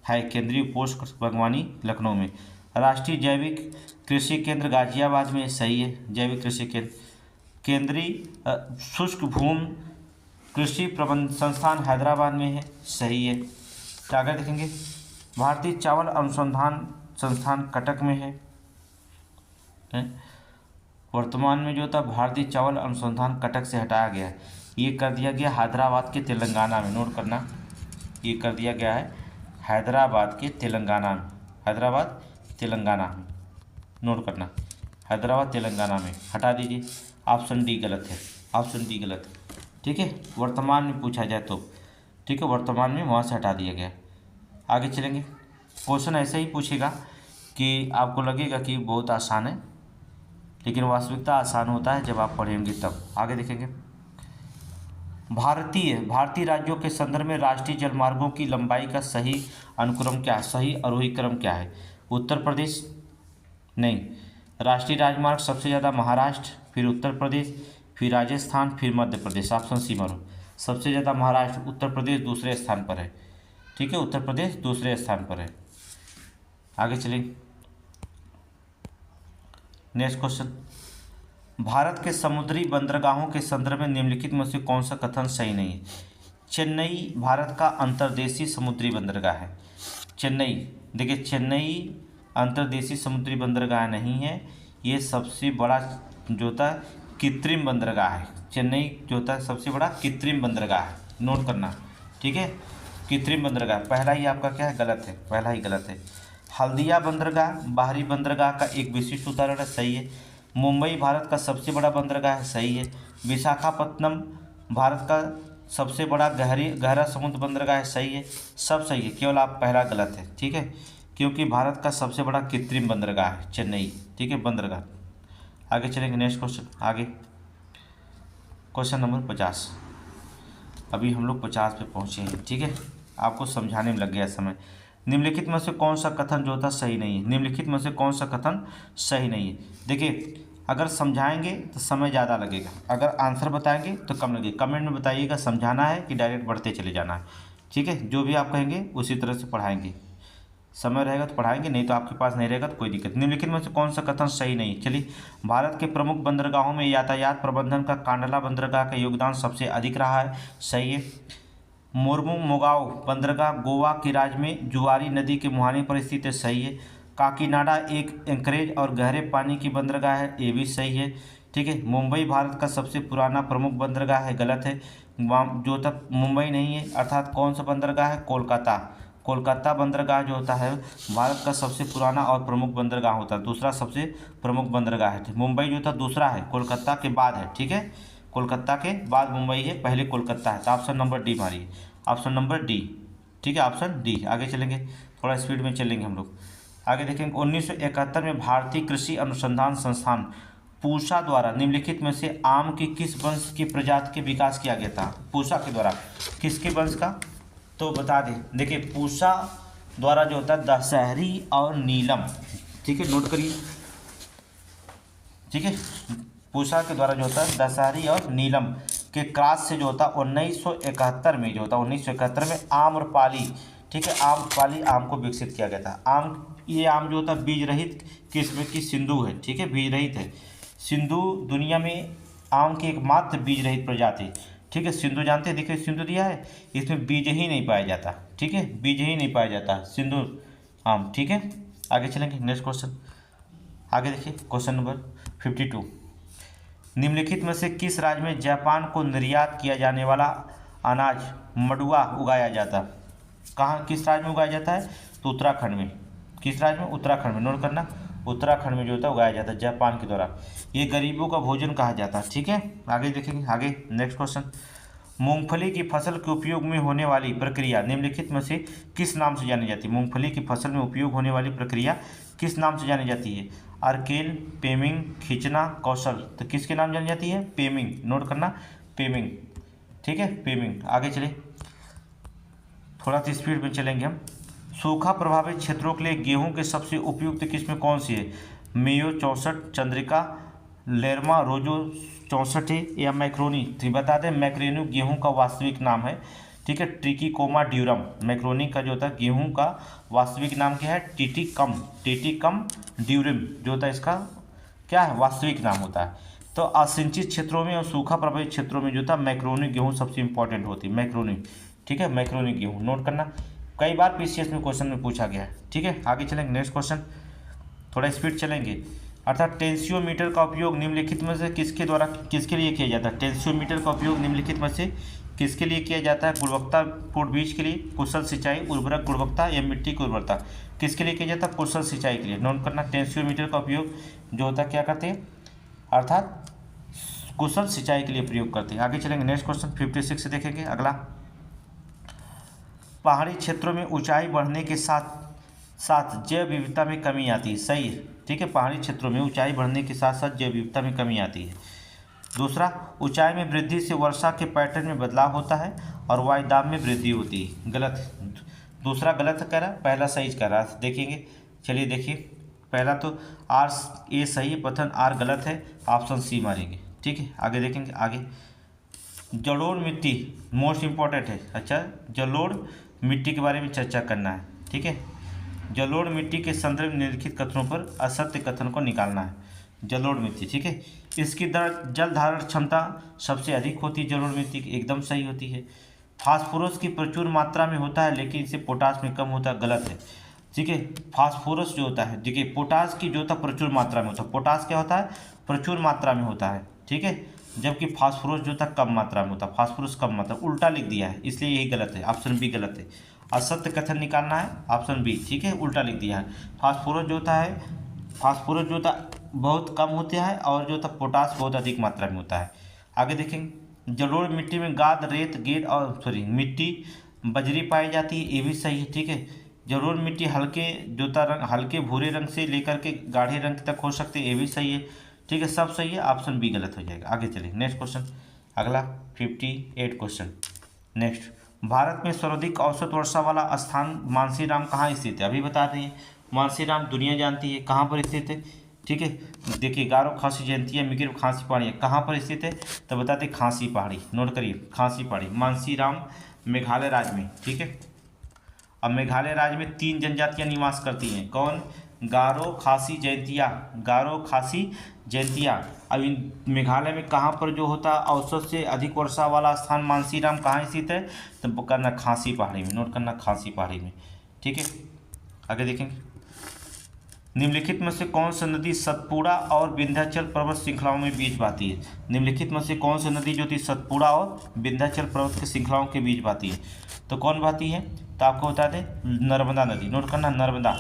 है केंद्रीय उपोष्ण बागवानी लखनऊ में। राष्ट्रीय जैविक कृषि केंद्र गाजियाबाद में, सही है, जैविक कृषि केंद्र। केंद्रीय शुष्क भूमि कृषि प्रबंध संस्थान हैदराबाद में है, सही है। आगे देखेंगे, भारतीय चावल अनुसंधान संस्थान कटक में है। वर्तमान में जो था भारतीय चावल अनुसंधान कटक से हटाया गया है, ये कर दिया गया हैदराबाद के तेलंगाना में। नोट करना, ये कर दिया गया है हैदराबाद के तेलंगाना में, हैदराबाद तेलंगाना में, नोट करना, हैदराबाद तेलंगाना में हटा दीजिए। ऑप्शन डी गलत है, ऑप्शन डी गलत है, ठीक है, वर्तमान में पूछा जाए तो, ठीक है, वर्तमान में वहाँ से हटा दिया गया। आगे चलेंगे, क्वेश्चन ऐसे ही पूछेगा कि आपको लगेगा कि बहुत आसान है, लेकिन वास्तविकता आसान होता है जब आप पढ़ेंगे तब। आगे देखेंगे, भारतीय राज्यों के संदर्भ में राष्ट्रीय जलमार्गों की लंबाई का सही अनुक्रम क्या है, सही आरोही क्रम क्या है। उत्तर प्रदेश नहीं, राष्ट्रीय राजमार्ग सबसे ज़्यादा महाराष्ट्र, फिर उत्तर प्रदेश, फिर राजस्थान, फिर मध्य प्रदेश। ऑप्शन सी मारो, सबसे ज़्यादा महाराष्ट्र, उत्तर प्रदेश दूसरे स्थान पर है, ठीक है, उत्तर प्रदेश दूसरे स्थान पर है। आगे चलेंगे, नेक्स्ट क्वेश्चन, भारत के समुद्री बंदरगाहों के संदर्भ में निम्नलिखित में से कौन सा कथन सही नहीं है। चेन्नई भारत का अंतर्देशीय समुद्री बंदरगाह है। चेन्नई, देखिए चेन्नई अंतर्देशीय समुद्री बंदरगाह नहीं है, ये सबसे बड़ा जो था कृत्रिम बंदरगाह है। चेन्नई जो था सबसे बड़ा कृत्रिम बंदरगाह है, नोट करना, ठीक है, कृत्रिम बंदरगाह। पहला ही आपका क्या है, गलत है, पहला ही गलत है। हल्दिया बंदरगाह बाहरी बंदरगाह का एक विशिष्ट उदाहरण है, सही है। मुंबई भारत का सबसे बड़ा बंदरगाह है, सही है। विशाखापत्तनम भारत का सबसे बड़ा गहरा समुद्र बंदरगाह है, सही है, सब सही है, केवल आप पहला गलत है, ठीक है, क्योंकि भारत का सबसे बड़ा कृत्रिम बंदरगाह है चेन्नई, ठीक है, बंदरगाह। आगे चलेंगे, नेक्स्ट क्वेश्चन, आगे क्वेश्चन नंबर 50। अभी हम लोग 50 पे पहुँचे हैं, ठीक है, आपको समझाने में लग गया समय। निम्नलिखित में से कौन सा कथन जो था सही नहीं है, निम्नलिखित में से कौन सा कथन सही नहीं है। देखिए, अगर समझाएंगे तो समय ज़्यादा लगेगा, अगर आंसर बताएंगे तो कम लगेगा। कमेंट में बताइएगा समझाना है कि डायरेक्ट बढ़ते चले जाना है, ठीक है, जो भी आप कहेंगे उसी तरह से पढ़ाएंगे। समय रहेगा तो पढ़ाएंगे, नहीं तो आपके पास नहीं रहेगा तो कोई दिक्कत। निम्नलिखित में से कौन सा कथन सही नहीं है। चलिए, भारत के प्रमुख बंदरगाहों में यातायात प्रबंधन का कांडला बंदरगाह का योगदान सबसे अधिक रहा है, सही है। मोरमुगाओ बंदरगाह गोवा के राज्य में जुआरी नदी के मुहाने पर स्थित है, सही है। काकीनाडा एक एंकरेज और गहरे पानी की बंदरगाह है, ये भी सही है, ठीक है। मुंबई भारत का सबसे पुराना प्रमुख बंदरगाह है, गलत है, जो तक मुंबई नहीं है, अर्थात कौन सा बंदरगाह है, कोलकाता बंदरगाह जो होता है भारत का सबसे पुराना और प्रमुख बंदरगाह होता है, दूसरा सबसे प्रमुख बंदरगाह है। मुंबई जो था दूसरा है, कोलकाता के बाद है, ठीक है, कोलकाता के बाद मुंबई है, पहले कोलकाता है। तो ऑप्शन नंबर डी मारिए, ऑप्शन नंबर डी, ठीक है, ऑप्शन डी। आगे चलेंगे, थोड़ा स्पीड में चलेंगे हम लोग। आगे देखेंगे 1971 में भारतीय कृषि अनुसंधान संस्थान पूसा द्वारा निम्नलिखित में से आम की किस वंश की प्रजाति के विकास किया गया था? पूसा के द्वारा किसके वंश का? तो बता दें, देखिए पूसा द्वारा जो होता है दशहरी और नीलम, ठीक है, नोट करिए, ठीक है। पूसा के द्वारा जो होता है दशहरी और नीलम के क्रॉस से जो होता है 1971 में जो होता है 1971 में आम और पाली, ठीक है, आम पाली आम को विकसित किया गया था। आम, ये आम जो होता है बीज रहित किस्म की सिंधु है, ठीक है, बीज रहित है। सिंधु दुनिया में आम की एकमात्र बीज रहित प्रजाति, ठीक है। सिंधु जानते हैं, देखिए सिंधु दिया है, इसमें बीज ही नहीं पाया जाता, ठीक है, बीज ही नहीं पाया जाता सिंधु आम, ठीक है। आगे चलेंगे, नेक्स्ट क्वेश्चन। आगे देखिए क्वेश्चन नंबर 52। निम्नलिखित में से किस राज्य में जापान को निर्यात किया जाने वाला अनाज मडुआ उगाया जाता है? कहाँ, किस राज्य में उगाया जाता है? तो उत्तराखंड में। किस राज्य में? उत्तराखंड में। नोट करना, उत्तराखंड में जो होता है उगाया जाता है जापान के द्वारा। ये गरीबों का भोजन कहा जाता है, ठीक है। आगे देखेंगे, आगे नेक्स्ट क्वेश्चन। मूंगफली की फसल के उपयोग में होने वाली प्रक्रिया निम्नलिखित में से किस नाम से जानी जाती है? मूंगफली की फसल में उपयोग होने वाली प्रक्रिया किस नाम से जानी जाती है? अर्केल, पेमिंग, खींचना, कौशल। तो किसके नाम जानी जाती है? पेमिंग। नोट करना, पेमिंग, ठीक है, पेमिंग। आगे चले, थोड़ा सी स्पीड में चलेंगे हम। सूखा प्रभावित क्षेत्रों के लिए गेहूं के सबसे उपयुक्त किस्म कौन सी है? मेयो 64, चंद्रिका, लेरमा रोजो 64 है या मैक्रोनी? तो बता दें, मैक्रोनी गेहूं का वास्तविक नाम है, ठीक है, ट्रिकिकोमा ड्यूरम। मैक्रोनी का जो होता है गेहूं का वास्तविक नाम क्या है? टिटिकम ड्यूरम जो होता है इसका क्या है? वास्तविक नाम होता है। तो असिंचित क्षेत्रों में और सूखा प्रभावित क्षेत्रों में जो था मैक्रोनी गेहूं सबसे इंपॉर्टेंट होती है, मैक्रोनी, ठीक है, मैक्रोनी गेहूं। नोट करना, कई बार पीसीएस में क्वेश्चन में पूछा गया है, ठीक है। आगे चलेंगे, नेक्स्ट क्वेश्चन, थोड़ा स्पीड चलेंगे। अर्थात टेंसियोमीटर का उपयोग निम्नलिखित में से किसके द्वारा किसके लिए किया जाता है? टेंसियोमीटर का उपयोग निम्नलिखित में से किसके लिए किया जाता है? गुणवत्तापूर्ण बीज के लिए, कुशल सिंचाई, उर्वरक गुणवत्ता या मिट्टी की उर्वरता? किसके लिए किया जाता है? कुशल सिंचाई के लिए। नोट करना, टेंसियोमीटर का उपयोग जो होता है क्या करते हैं? अर्थात कुशल सिंचाई के लिए प्रयोग करते हैं। आगे चलेंगे, नेक्स्ट क्वेश्चन 56 से देखेंगे अगला। पहाड़ी क्षेत्रों में ऊंचाई बढ़ने के साथ साथ जैव विविधता में कमी आती है, सही है, ठीक है। पहाड़ी क्षेत्रों में ऊंचाई बढ़ने के साथ साथ जैव विविधता में कमी आती है। दूसरा, ऊंचाई में वृद्धि से वर्षा के पैटर्न में बदलाव होता है और वायुदाब में वृद्धि होती है। गलत, दूसरा गलत कह रहा है, पहला सही कह रहा है। देखेंगे, चलिए देखिए, पहला तो आर ए सही है, प्रथम आर गलत है, ऑप्शन सी मारेंगे, ठीक है। आगे देखेंगे, आगे जलोढ़ मिट्टी मोस्ट इम्पॉर्टेंट है। अच्छा, जलोढ़ मिट्टी के बारे में चर्चा करना है, ठीक है। जलोढ़ मिट्टी के संदर्भ में निम्नलिखित कथनों पर असत्य कथन को निकालना है। जलोढ़ मिट्टी, ठीक है, इसकी जल धारण क्षमता सबसे अधिक होती है जलोढ़ मिट्टी की, एकदम सही होती है। फास्फोरस की प्रचुर मात्रा में होता है लेकिन इसे पोटाश में कम होता है, गलत है, ठीक है। फास्फोरस जो होता है, देखिए पोटाश की जो होता है प्रचुर मात्रा में होता है, पोटाश क्या होता है? प्रचुर मात्रा में होता है, ठीक है, जबकि फास्फोरस जो था कम मात्रा में होता है, फास्फोरस कम मात्रा, उल्टा लिख दिया है, इसलिए यही गलत है, ऑप्शन बी गलत है। असत्य कथन निकालना है, ऑप्शन बी, ठीक है, उल्टा लिख दिया है। फास्फोरस जो होता है, फास्फोरस जो होता बहुत कम होता है और जो होता पोटाश बहुत अधिक मात्रा में होता है। आगे देखेंगे, जलोढ़ मिट्टी में गाद, रेत, गेट और मिट्टी, बजरी पाई जाती है, ये भी सही है, ठीक है। जलोढ़ मिट्टी हल्के जोता रंग, हल्के भूरे रंग से लेकर के गाढ़े रंग तक हो सकते हैं, ये भी सही है, ठीक है, सब सही है, ऑप्शन बी गलत हो जाएगा। आगे चलिए, नेक्स्ट क्वेश्चन अगला 58 क्वेश्चन। नेक्स्ट, भारत में सर्वाधिक औसत वर्षा वाला स्थान मानसीराम कहाँ स्थित है? अभी बता रहे हैं, मानसीराम दुनिया जानती है, कहाँ पर स्थित है, ठीक है। देखिए, गारो खासी जयंतिया मिगिर खांसी पहाड़ी कहाँ पर स्थित है? तो बताते खांसी पहाड़ी, नोट करिए, खांसी पहाड़ी, मानसीराम मेघालय राज्य में, ठीक है। अब मेघालय राज्य में 3 जनजातियां निवास करती हैं, कौन? गारो, खासी, जयंतिया, गारो, खासी, जयंतिया। अब इन मेघालय में कहाँ पर जो होता है औसत से अधिक वर्षा वाला स्थान मानसीराम कहाँ स्थित है? तो करना खांसी पहाड़ी में, नोट करना खांसी पहाड़ी में, ठीक है। आगे देखेंगे, निम्नलिखित में से कौन सी नदी सतपुड़ा और विंध्याचल पर्वत श्रृंखलाओं में बीच बहती है? निम्नलिखित में से कौन सी नदी जो थी सतपुड़ा और विंध्याचल पर्वत की श्रृंखलाओं के बीच बहती है? तो कौन बहती है? तो आपको बता दें, नर्मदा नदी, नोट करना, नर्मदा।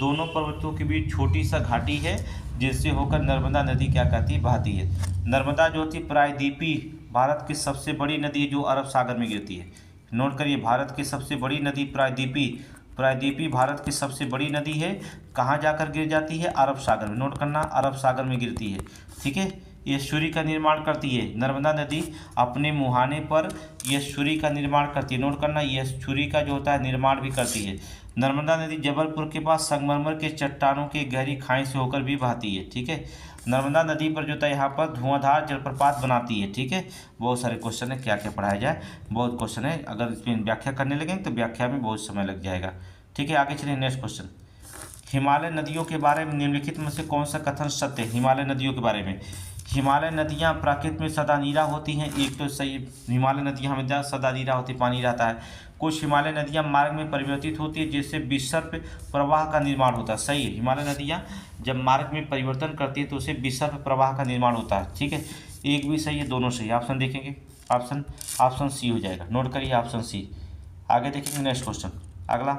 दोनों पर्वतों के बीच छोटी सा घाटी है जिससे होकर नर्मदा नदी क्या कहती है? बहती है। नर्मदा जो होती प्रायद्वीपीय भारत की सबसे बड़ी नदी है जो अरब सागर में गिरती है, नोट करिए, भारत की सबसे बड़ी नदी प्रायद्वीपी, प्रायद्वीपी भारत की सबसे बड़ी नदी है। कहाँ जाकर गिर जाती है? अरब सागर में। नोट करना, अरब सागर में गिरती है। ठीक है, ये एस्चुरी का निर्माण करती है। नर्मदा नदी अपने मुहाने पर ये एस्चुरी का निर्माण करती है। नोट करना, ये एस्चुरी का जो होता है निर्माण भी करती है। नर्मदा नदी जबलपुर के पास संगमरमर के चट्टानों की गहरी खाई से होकर भी बहती है। ठीक है, नर्मदा नदी पर जो है यहाँ पर धुआंधार जलप्रपात बनाती है। ठीक है, बहुत सारे क्वेश्चन है, क्या क्या पढ़ाया जाए, बहुत क्वेश्चन है। अगर इसमें व्याख्या करने लगेंगे तो व्याख्या में बहुत समय लग जाएगा। ठीक है, आगे चलिए नेक्स्ट क्वेश्चन। हिमालय नदियों के बारे में निम्नलिखित में से कौन सा कथन सत्य है? हिमालय नदियों के बारे में, हिमालय नदियाँ प्रकृति में सदानीरा होती हैं। एक तो सही, हिमालय नदियाँ हमेशा सदानीरा होती, पानी रहता है। कुछ हिमालय नदियाँ मार्ग में परिवर्तित होती है जिससे विसर्प प्रवाह का निर्माण होता है। सही है, हिमालय नदियाँ जब मार्ग में परिवर्तन करती है तो उसे विसर्प प्रवाह का निर्माण होता है। ठीक है, एक भी सही है, दोनों सही। ऑप्शन देखेंगे, ऑप्शन सी हो जाएगा। नोट करिए ऑप्शन सी। आगे देखेंगे नेक्स्ट क्वेश्चन, अगला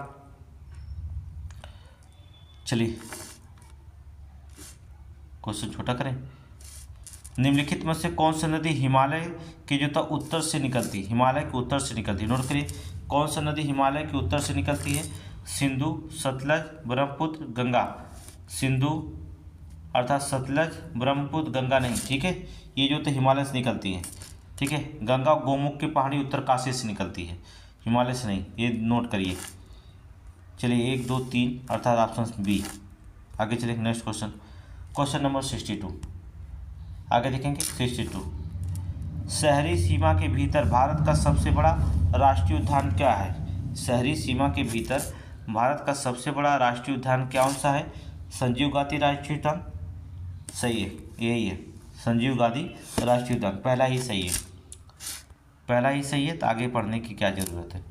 चलिए क्वेश्चन छोटा करें। निम्नलिखित में से कौन सी नदी हिमालय की जो था उत्तर से निकलती है? हिमालय के उत्तर से निकलती है। नोट करिए, कौन सी नदी हिमालय के उत्तर से निकलती है? सिंधु, सतलज, ब्रह्मपुत्र, गंगा। सिंधु अर्थात सतलज, ब्रह्मपुत्र, गंगा नहीं। ठीक है, ये जो तो हिमालय से निकलती है। ठीक है, गंगा गोमुख की पहाड़ी उत्तरकाशी से निकलती है, हिमालय से नहीं, ये नोट करिए। चलिए 1 2 3 अर्थात ऑप्शन बी। आगे चलिए नेक्स्ट क्वेश्चन, क्वेश्चन नंबर 62। आगे देखेंगे 62। शहरी सीमा के भीतर भारत का सबसे बड़ा राष्ट्रीय उद्यान क्या है? शहरी सीमा के भीतर भारत का सबसे बड़ा राष्ट्रीय उद्यान कौन सा है? संजीव गांधी राष्ट्रीय उद्यान। सही है, यही है, संजीव गांधी राष्ट्रीय उद्यान, पहला ही सही है, पहला ही सही है, तो आगे पढ़ने की क्या ज़रूरत है।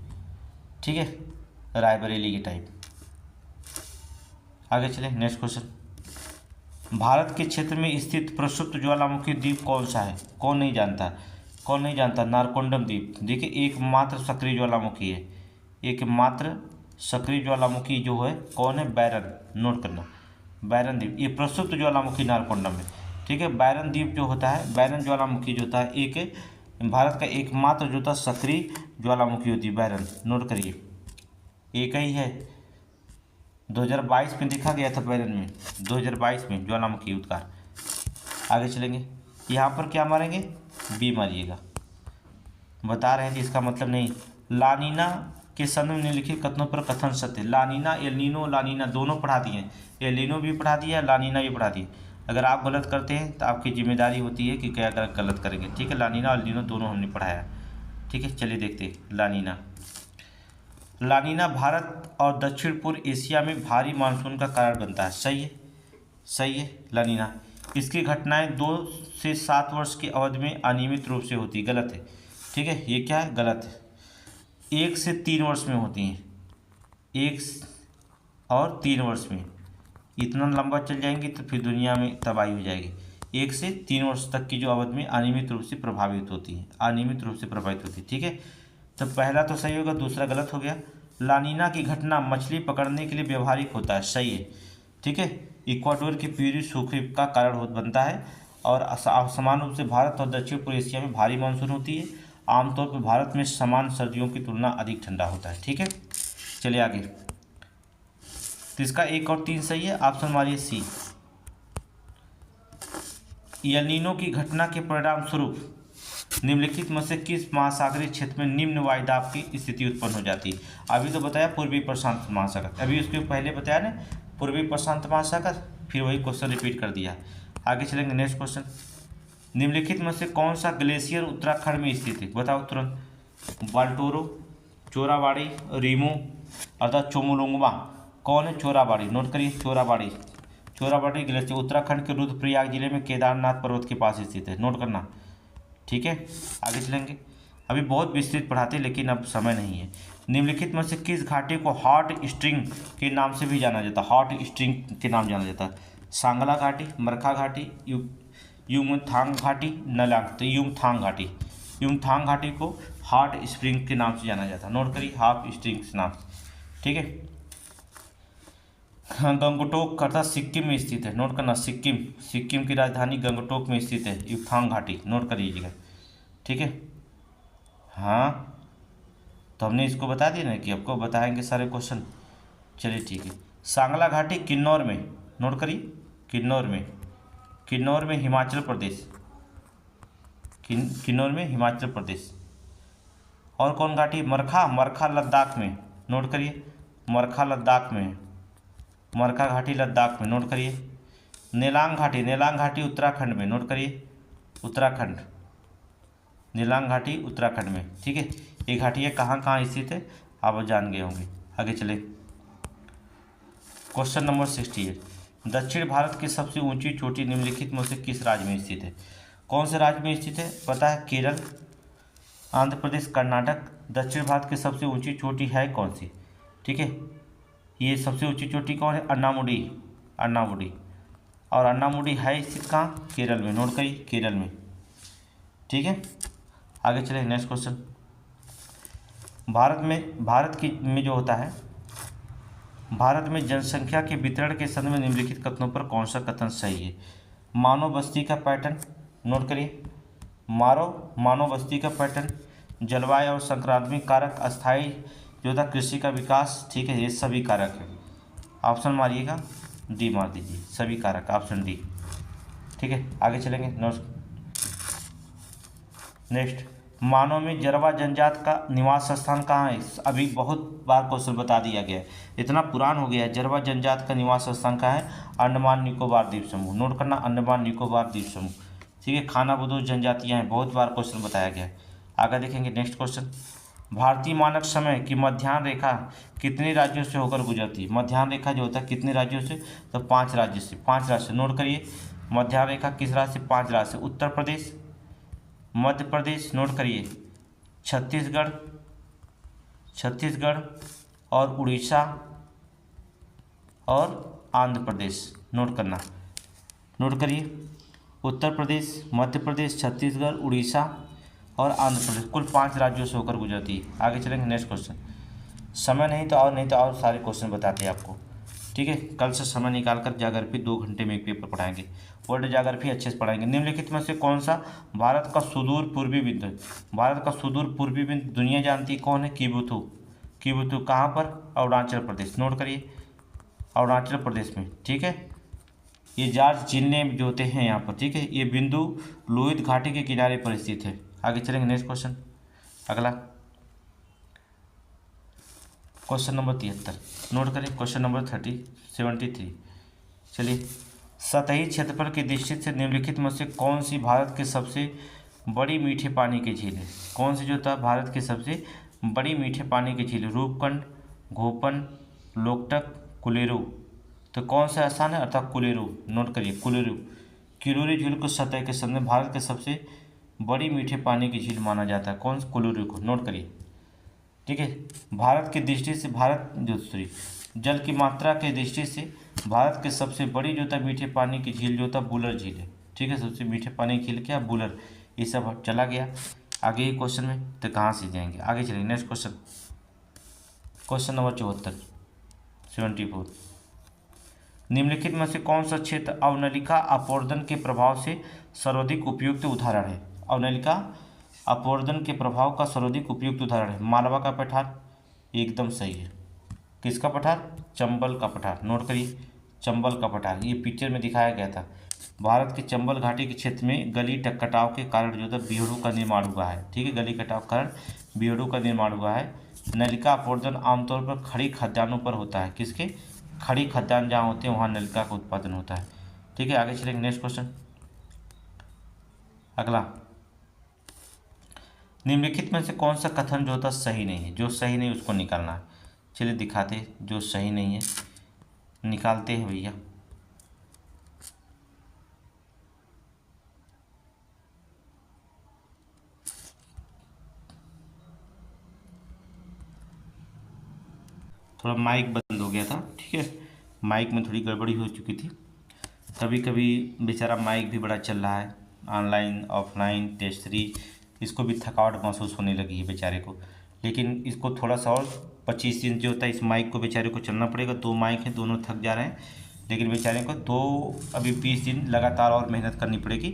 ठीक है, रायबरेली की टाइप। आगे चले नेक्स्ट क्वेश्चन। भारत के क्षेत्र में स्थित प्रसुप्त ज्वालामुखी द्वीप कौन सा है? कौन नहीं जानता, कौन नहीं जानता? नारकोंडम द्वीप। देखिए, एकमात्र सक्रिय ज्वालामुखी है, एकमात्र सक्रिय ज्वालामुखी जो है कौन है? बैरन। नोट करना, बैरन द्वीप, ये प्रसुप्त ज्वालामुखी नारकोंडम है। ठीक है, बैरन द्वीप जो होता है, बैरन ज्वालामुखी जो होता है, एक भारत का एकमात्र जो था सक्रिय ज्वालामुखी होती है, बैरन। नोट करिए, एक ही है, 2022 में देखा गया था बैरन में, 2022 में ज्वालामुखी उद्गार। आगे चलेंगे, यहाँ पर क्या मारेंगे? बी मारिएगा, बता रहे हैं कि इसका मतलब नहीं। लानीना के संदर्भ में निम्नलिखित कथनों पर कथन सत्य। लानीना, एलिनो, लानीना दोनों पढ़ा दिए, एलिनो भी पढ़ा दिया, लानीना भी पढ़ा दिए। अगर आप गलत करते हैं तो आपकी जिम्मेदारी होती है कि क्या गलत करेंगे। ठीक है, लानीना और एलिनो दोनों हमने पढ़ाया। ठीक है, चलिए देखते हैं लानीना। लानीना भारत और दक्षिण पूर्व एशिया में भारी मानसून का कारण बनता है। सही है, सही है लानीना। इसकी घटनाएं 2 से 7 वर्ष की अवधि में अनियमित रूप से होती है। गलत है। ठीक है, ये क्या है? गलत है। 1 से 3 वर्ष में होती हैं, 1 और 3 वर्ष में। इतना लंबा चल जाएंगी तो फिर दुनिया में तबाही हो जाएगी। 1 से 3 वर्ष तक की जो अवधि में अनियमित रूप से प्रभावित होती है, अनियमित रूप से प्रभावित होती है। ठीक है, तो पहला तो सही होगा, दूसरा गलत हो गया। लानीना की घटना मछली पकड़ने के लिए व्यवहारिक होता है। सही है। ठीक है, इक्वाडोर की पूर्वी सूखे का कारण बनता है और समान रूप से भारत और दक्षिण पूर्व एशिया में भारी मानसून होती है। आमतौर पर भारत में समान सर्दियों की तुलना अधिक ठंडा होता है। ठीक है, चलिए आगे। तो इसका 1 और 3 सही है, ऑप्शन मारिए सी। एल नीनो की घटना के परिणाम स्वरूप निम्नलिखित में से किस महासागरीय क्षेत्र में निम्न वायुदाब की स्थिति उत्पन्न हो जाती है? अभी तो बताया पूर्वी प्रशांत महासागर, अभी उसके पहले बताया ना पूर्वी प्रशांत महासागर, फिर वही क्वेश्चन रिपीट कर दिया। आगे चलेंगे नेक्स्ट क्वेश्चन। निम्नलिखित में से कौन सा ग्लेशियर उत्तराखंड में स्थित है? बताओ तुरंत। बाल्टोरो, चोराबाड़ी, रीमो अर्थात चोमोलुंगमा। कौन है? चोराबाड़ी। नोट करिए, चोराबाड़ी। चोराबाड़ी ग्लेशियर उत्तराखंड के रुद्रप्रयाग जिले में केदारनाथ पर्वत के पास स्थित है। नोट करना। ठीक है, आगे चलेंगे। अभी बहुत विस्तृत पढ़ाते हैं लेकिन अब समय नहीं है। निम्नलिखित में से किस घाटी को हॉट स्ट्रिंग के नाम से भी जाना जाता है? हॉट स्ट्रिंग के नाम जाना जाता है। सांगला घाटी, मरखा घाटी, युमथांग घाटी, नलांग। तो युमथांग घाटी, युमथांग घाटी को हॉट स्प्रिंग के नाम से जाना जाता है। नोट करिए, हॉट स्ट्रिंग के नाम से। ठीक है, गंगटोक अर्थात सिक्किम में स्थित है। नोट करना, सिक्किम, सिक्किम की राजधानी गंगटोक में स्थित है युमथांग घाटी। नोट करिएगा। ठीक है, हाँ तो हमने इसको बता दिया ना कि आपको बताएंगे सारे क्वेश्चन। चलिए ठीक है। सांगला घाटी किन्नौर में, नोट करिए, किन्नौर में हिमाचल प्रदेश, किन्नौर में हिमाचल प्रदेश। और कौन घाटी? मरखा लद्दाख में, नोट करिए, मरखा लद्दाख में, मरखा घाटी लद्दाख में, नोट करिए। नेलांग घाटी उत्तराखंड में, नोट करिए, उत्तराखंड, नेलांग घाटी उत्तराखंड में। ठीक है, ये घाटियाँ कहाँ कहाँ स्थित है आप जान गए होंगे। आगे चले, क्वेश्चन नंबर 68। दक्षिण भारत की सबसे ऊंची चोटी निम्नलिखित में से किस राज्य में स्थित है? कौन से राज्य में स्थित है? पता है, केरल, आंध्र प्रदेश, कर्नाटक। दक्षिण भारत की सबसे ऊंची चोटी है कौन सी? ठीक है, ये सबसे ऊंची चोटी कौन है? अन्नामुडी। और अन्नामुडी है स्थित कहाँ? केरल में, नोट करिए, केरल में। ठीक है, आगे चले, नेक्स्ट क्वेश्चन। भारत में जनसंख्या के वितरण के संदर्भ में निम्नलिखित कथनों पर कौन सा कथन सही है? मानव बस्ती का पैटर्न, नोट करिए, मानव बस्ती का पैटर्न, जलवायु और संक्रामक कारक, अस्थायी जो था कृषि का विकास। ठीक है, ये सभी कारक है। ऑप्शन मारिएगा, डी मार दीजिए, सभी कारक, ऑप्शन डी। ठीक है, आगे चलेंगे। नेक्स्ट, मानव में जरवा जनजात का निवास स्थान कहाँ है? अभी बहुत बार क्वेश्चन बता दिया गया है, इतना पुरान हो गया है। जरवा जनजात का निवास स्थान कहाँ है? अंडमान निकोबार द्वीप समूह, नोट करना, अंडमान निकोबार द्वीप समूह। ठीक है, खानाबदोश जनजातियाँ हैं, बहुत बार क्वेश्चन बताया गया है। आगे देखेंगे, नेक्स्ट क्वेश्चन। भारतीय मानक समय की मध्याह्न रेखा कितने राज्यों से होकर गुजरती है? मध्याह्न रेखा जो होता है कितने राज्यों से? तो 5 राज्यों से, 5 राज्य से, नोट करिए। मध्याह्न रेखा किस राज्य से? 5 राज्य से, उत्तर प्रदेश, मध्य प्रदेश, नोट करिए, छत्तीसगढ़ और उड़ीसा और आंध्र प्रदेश, नोट करना, नोट करिए, उत्तर प्रदेश, मध्य प्रदेश, छत्तीसगढ़, उड़ीसा और आंध्र प्रदेश, कुल 5 राज्यों से होकर गुजरती है। आगे चलेंगे, नेक्स्ट क्वेश्चन। समय नहीं तो और सारे क्वेश्चन बताते हैं आपको। ठीक है, कल से समय निकाल कर ज्योग्राफी 2 घंटे में एक पेपर पढ़ाएंगे, वर्ल्ड ज्योग्राफी अच्छे से पढ़ाएंगे। निम्नलिखित में से कौन सा भारत का सुदूर पूर्वी बिंदु है? भारत का सुदूर पूर्वी बिंदु दुनिया जानती है कौन है? किबुथु कहाँ पर? अरुणाचल प्रदेश, नोट करिए, अरुणाचल प्रदेश में। ठीक है, ये जॉर्ज जिले जो होते हैं यहाँ पर। ठीक है, ये बिंदु लोहित घाटी के किनारे पर स्थित है। आगे चलेंगे, नेक्स्ट क्वेश्चन। अगला क्वेश्चन नंबर 73, नोट करें, क्वेश्चन नंबर 73। चलिए, सतही क्षेत्रफल की दृष्टि से निम्नलिखित में से कौन सी भारत के सबसे बड़ी मीठे पानी की झील है? कौन सी जो था भारत की सबसे बड़ी मीठे पानी की झील? रूपकुंड, घोपन, लोकटक, कुलेरू। तो कौन सा आसान है? अर्थात कुलेरू, नोट करिए, कुलेरू झील को सतह के सामने भारत के सबसे बड़ी मीठे पानी की झील माना जाता है। कौन सा? कुलेरू को, नोट करिए। ठीक है, भारत की दृष्टि से जल की मात्रा के दृष्टि से भारत के सबसे बड़ी जो था मीठे पानी की झील जो था बुलर झील है। ठीक है, सबसे मीठे पानी की झील क्या? बुलर। ये सब चला गया आगे ही क्वेश्चन में, तो कहाँ से जाएंगे? आगे चलेंगे, नेक्स्ट क्वेश्चन, क्वेश्चन नंबर 74। निम्नलिखित में से कौन सा क्षेत्र अवनलिका अपवर्तन के प्रभाव से सर्वाधिक उपयुक्त उदाहरण है? अवनलिका अपवर्तन के प्रभाव का सर्वाधिक उपयुक्त उदाहरण है मालवा का पठार, एकदम सही है। किसका पठार? चंबल का पठार, नोट करिए, चंबल का पठार। ये पिक्चर में दिखाया गया था। भारत के चंबल घाटी के क्षेत्र में गली कटाव के कारण जो था बीहड़ू का निर्माण हुआ है। ठीक है, गली कटाव के कारण बीहड़ू का निर्माण हुआ है। नलिका अपवर्तन आमतौर पर खड़ी खदानों पर होता है। किसके? खड़ी खदान जहाँ होते हैं वहाँ नलिका का उत्पादन होता है। ठीक है, आगे चलेंगे, नेक्स्ट क्वेश्चन। अगला, निम्नलिखित में से कौन सा कथन जो होता सही नहीं है? जो सही नहीं उसको निकालना है। चलिए दिखाते, जो सही नहीं है निकालते हैं भैया। थोड़ा माइक बंद हो गया था। ठीक है, माइक में थोड़ी गड़बड़ी हो चुकी थी। कभी कभी बेचारा माइक भी बड़ा चल रहा है, ऑनलाइन ऑफलाइन टेस्ट सीरीज, इसको भी थकावट महसूस होने लगी है बेचारे को। लेकिन इसको थोड़ा सा और 25 दिन जो होता है इस माइक को बेचारे को चलना पड़ेगा। 2 माइक हैं, दोनों थक जा रहे हैं, लेकिन बेचारे को अभी 20 दिन लगातार और मेहनत करनी पड़ेगी।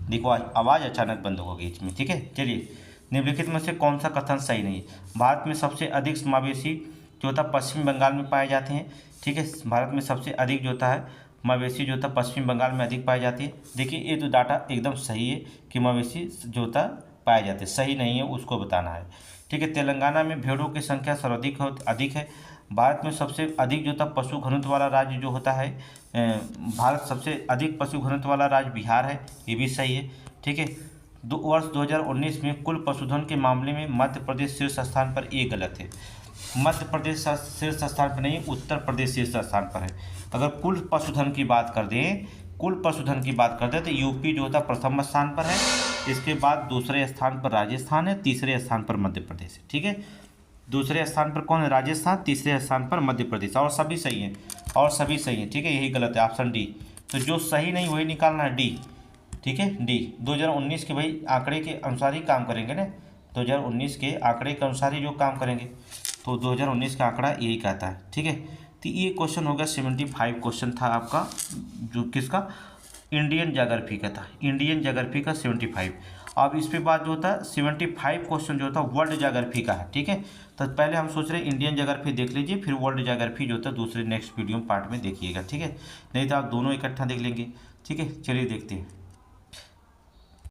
देखो आवाज़ अचानक बंद होगा बीच में। ठीक है, चलिए निम्नलिखित में से कौन सा कथन सही नहीं है? भारत में सबसे अधिक मवेशी जो होता है पश्चिम बंगाल में पाए जाते हैं। ठीक है, भारत में सबसे अधिक जो होता है मवेशी जो होता है पश्चिम बंगाल में अधिक पाए जाती है। देखिए ये तो डाटा एकदम सही है कि मवेशी जो होता है पाए जाते हैं, सही नहीं है उसको बताना है। ठीक है, तेलंगाना में भेड़ों की संख्या सर्वाधिक अधिक है। भारत में सबसे अधिक जो होता पशु घनत्व वाला राज्य जो होता है भारत सबसे अधिक पशु घनत्व वाला राज्य बिहार है, ये भी सही है। ठीक है, वर्ष 2019 में कुल पशुधन के मामले में मध्य प्रदेश शीर्ष स्थान पर, ये गलत है। मध्य प्रदेश शीर्ष स्थान पर नहीं, उत्तर प्रदेश शीर्ष स्थान पर है। अगर कुल पशुधन की बात कर दें, कुल पशुधन की बात करते हैं तो यूपी जो होता है प्रथम स्थान पर है, इसके बाद दूसरे स्थान पर राजस्थान है, तीसरे स्थान पर मध्य प्रदेश है। ठीक है, दूसरे स्थान पर कौन है? राजस्थान, तीसरे स्थान पर मध्य प्रदेश, और सभी सही हैं, और सभी सही हैं। ठीक है, यही गलत है, ऑप्शन डी। तो जो सही नहीं वही निकालना है, डी। ठीक है, डी। 2019 के भाई आंकड़े के अनुसार ही काम करेंगे ना, 2019 के आंकड़े के अनुसार ही जो काम करेंगे, तो 2019 का आंकड़ा यही कहता है। ठीक है, तो ये क्वेश्चन हो गया 75 क्वेश्चन था आपका, जो किसका? इंडियन ज्योग्राफी का था, इंडियन ज्योग्राफी का 75। अब इस पे बाद जो होता है 75 क्वेश्चन जो होता है वर्ल्ड ज्योग्राफी का है। ठीक है, तो पहले हम सोच रहे हैं इंडियन ज्योग्राफी देख लीजिए, फिर वर्ल्ड ज्योग्राफी जो होता है दूसरे नेक्स्ट वीडियो पार्ट में देखिएगा। ठीक है, नहीं तो आप दोनों इकट्ठा देख लेंगे। ठीक है, चलिए देखते हैं।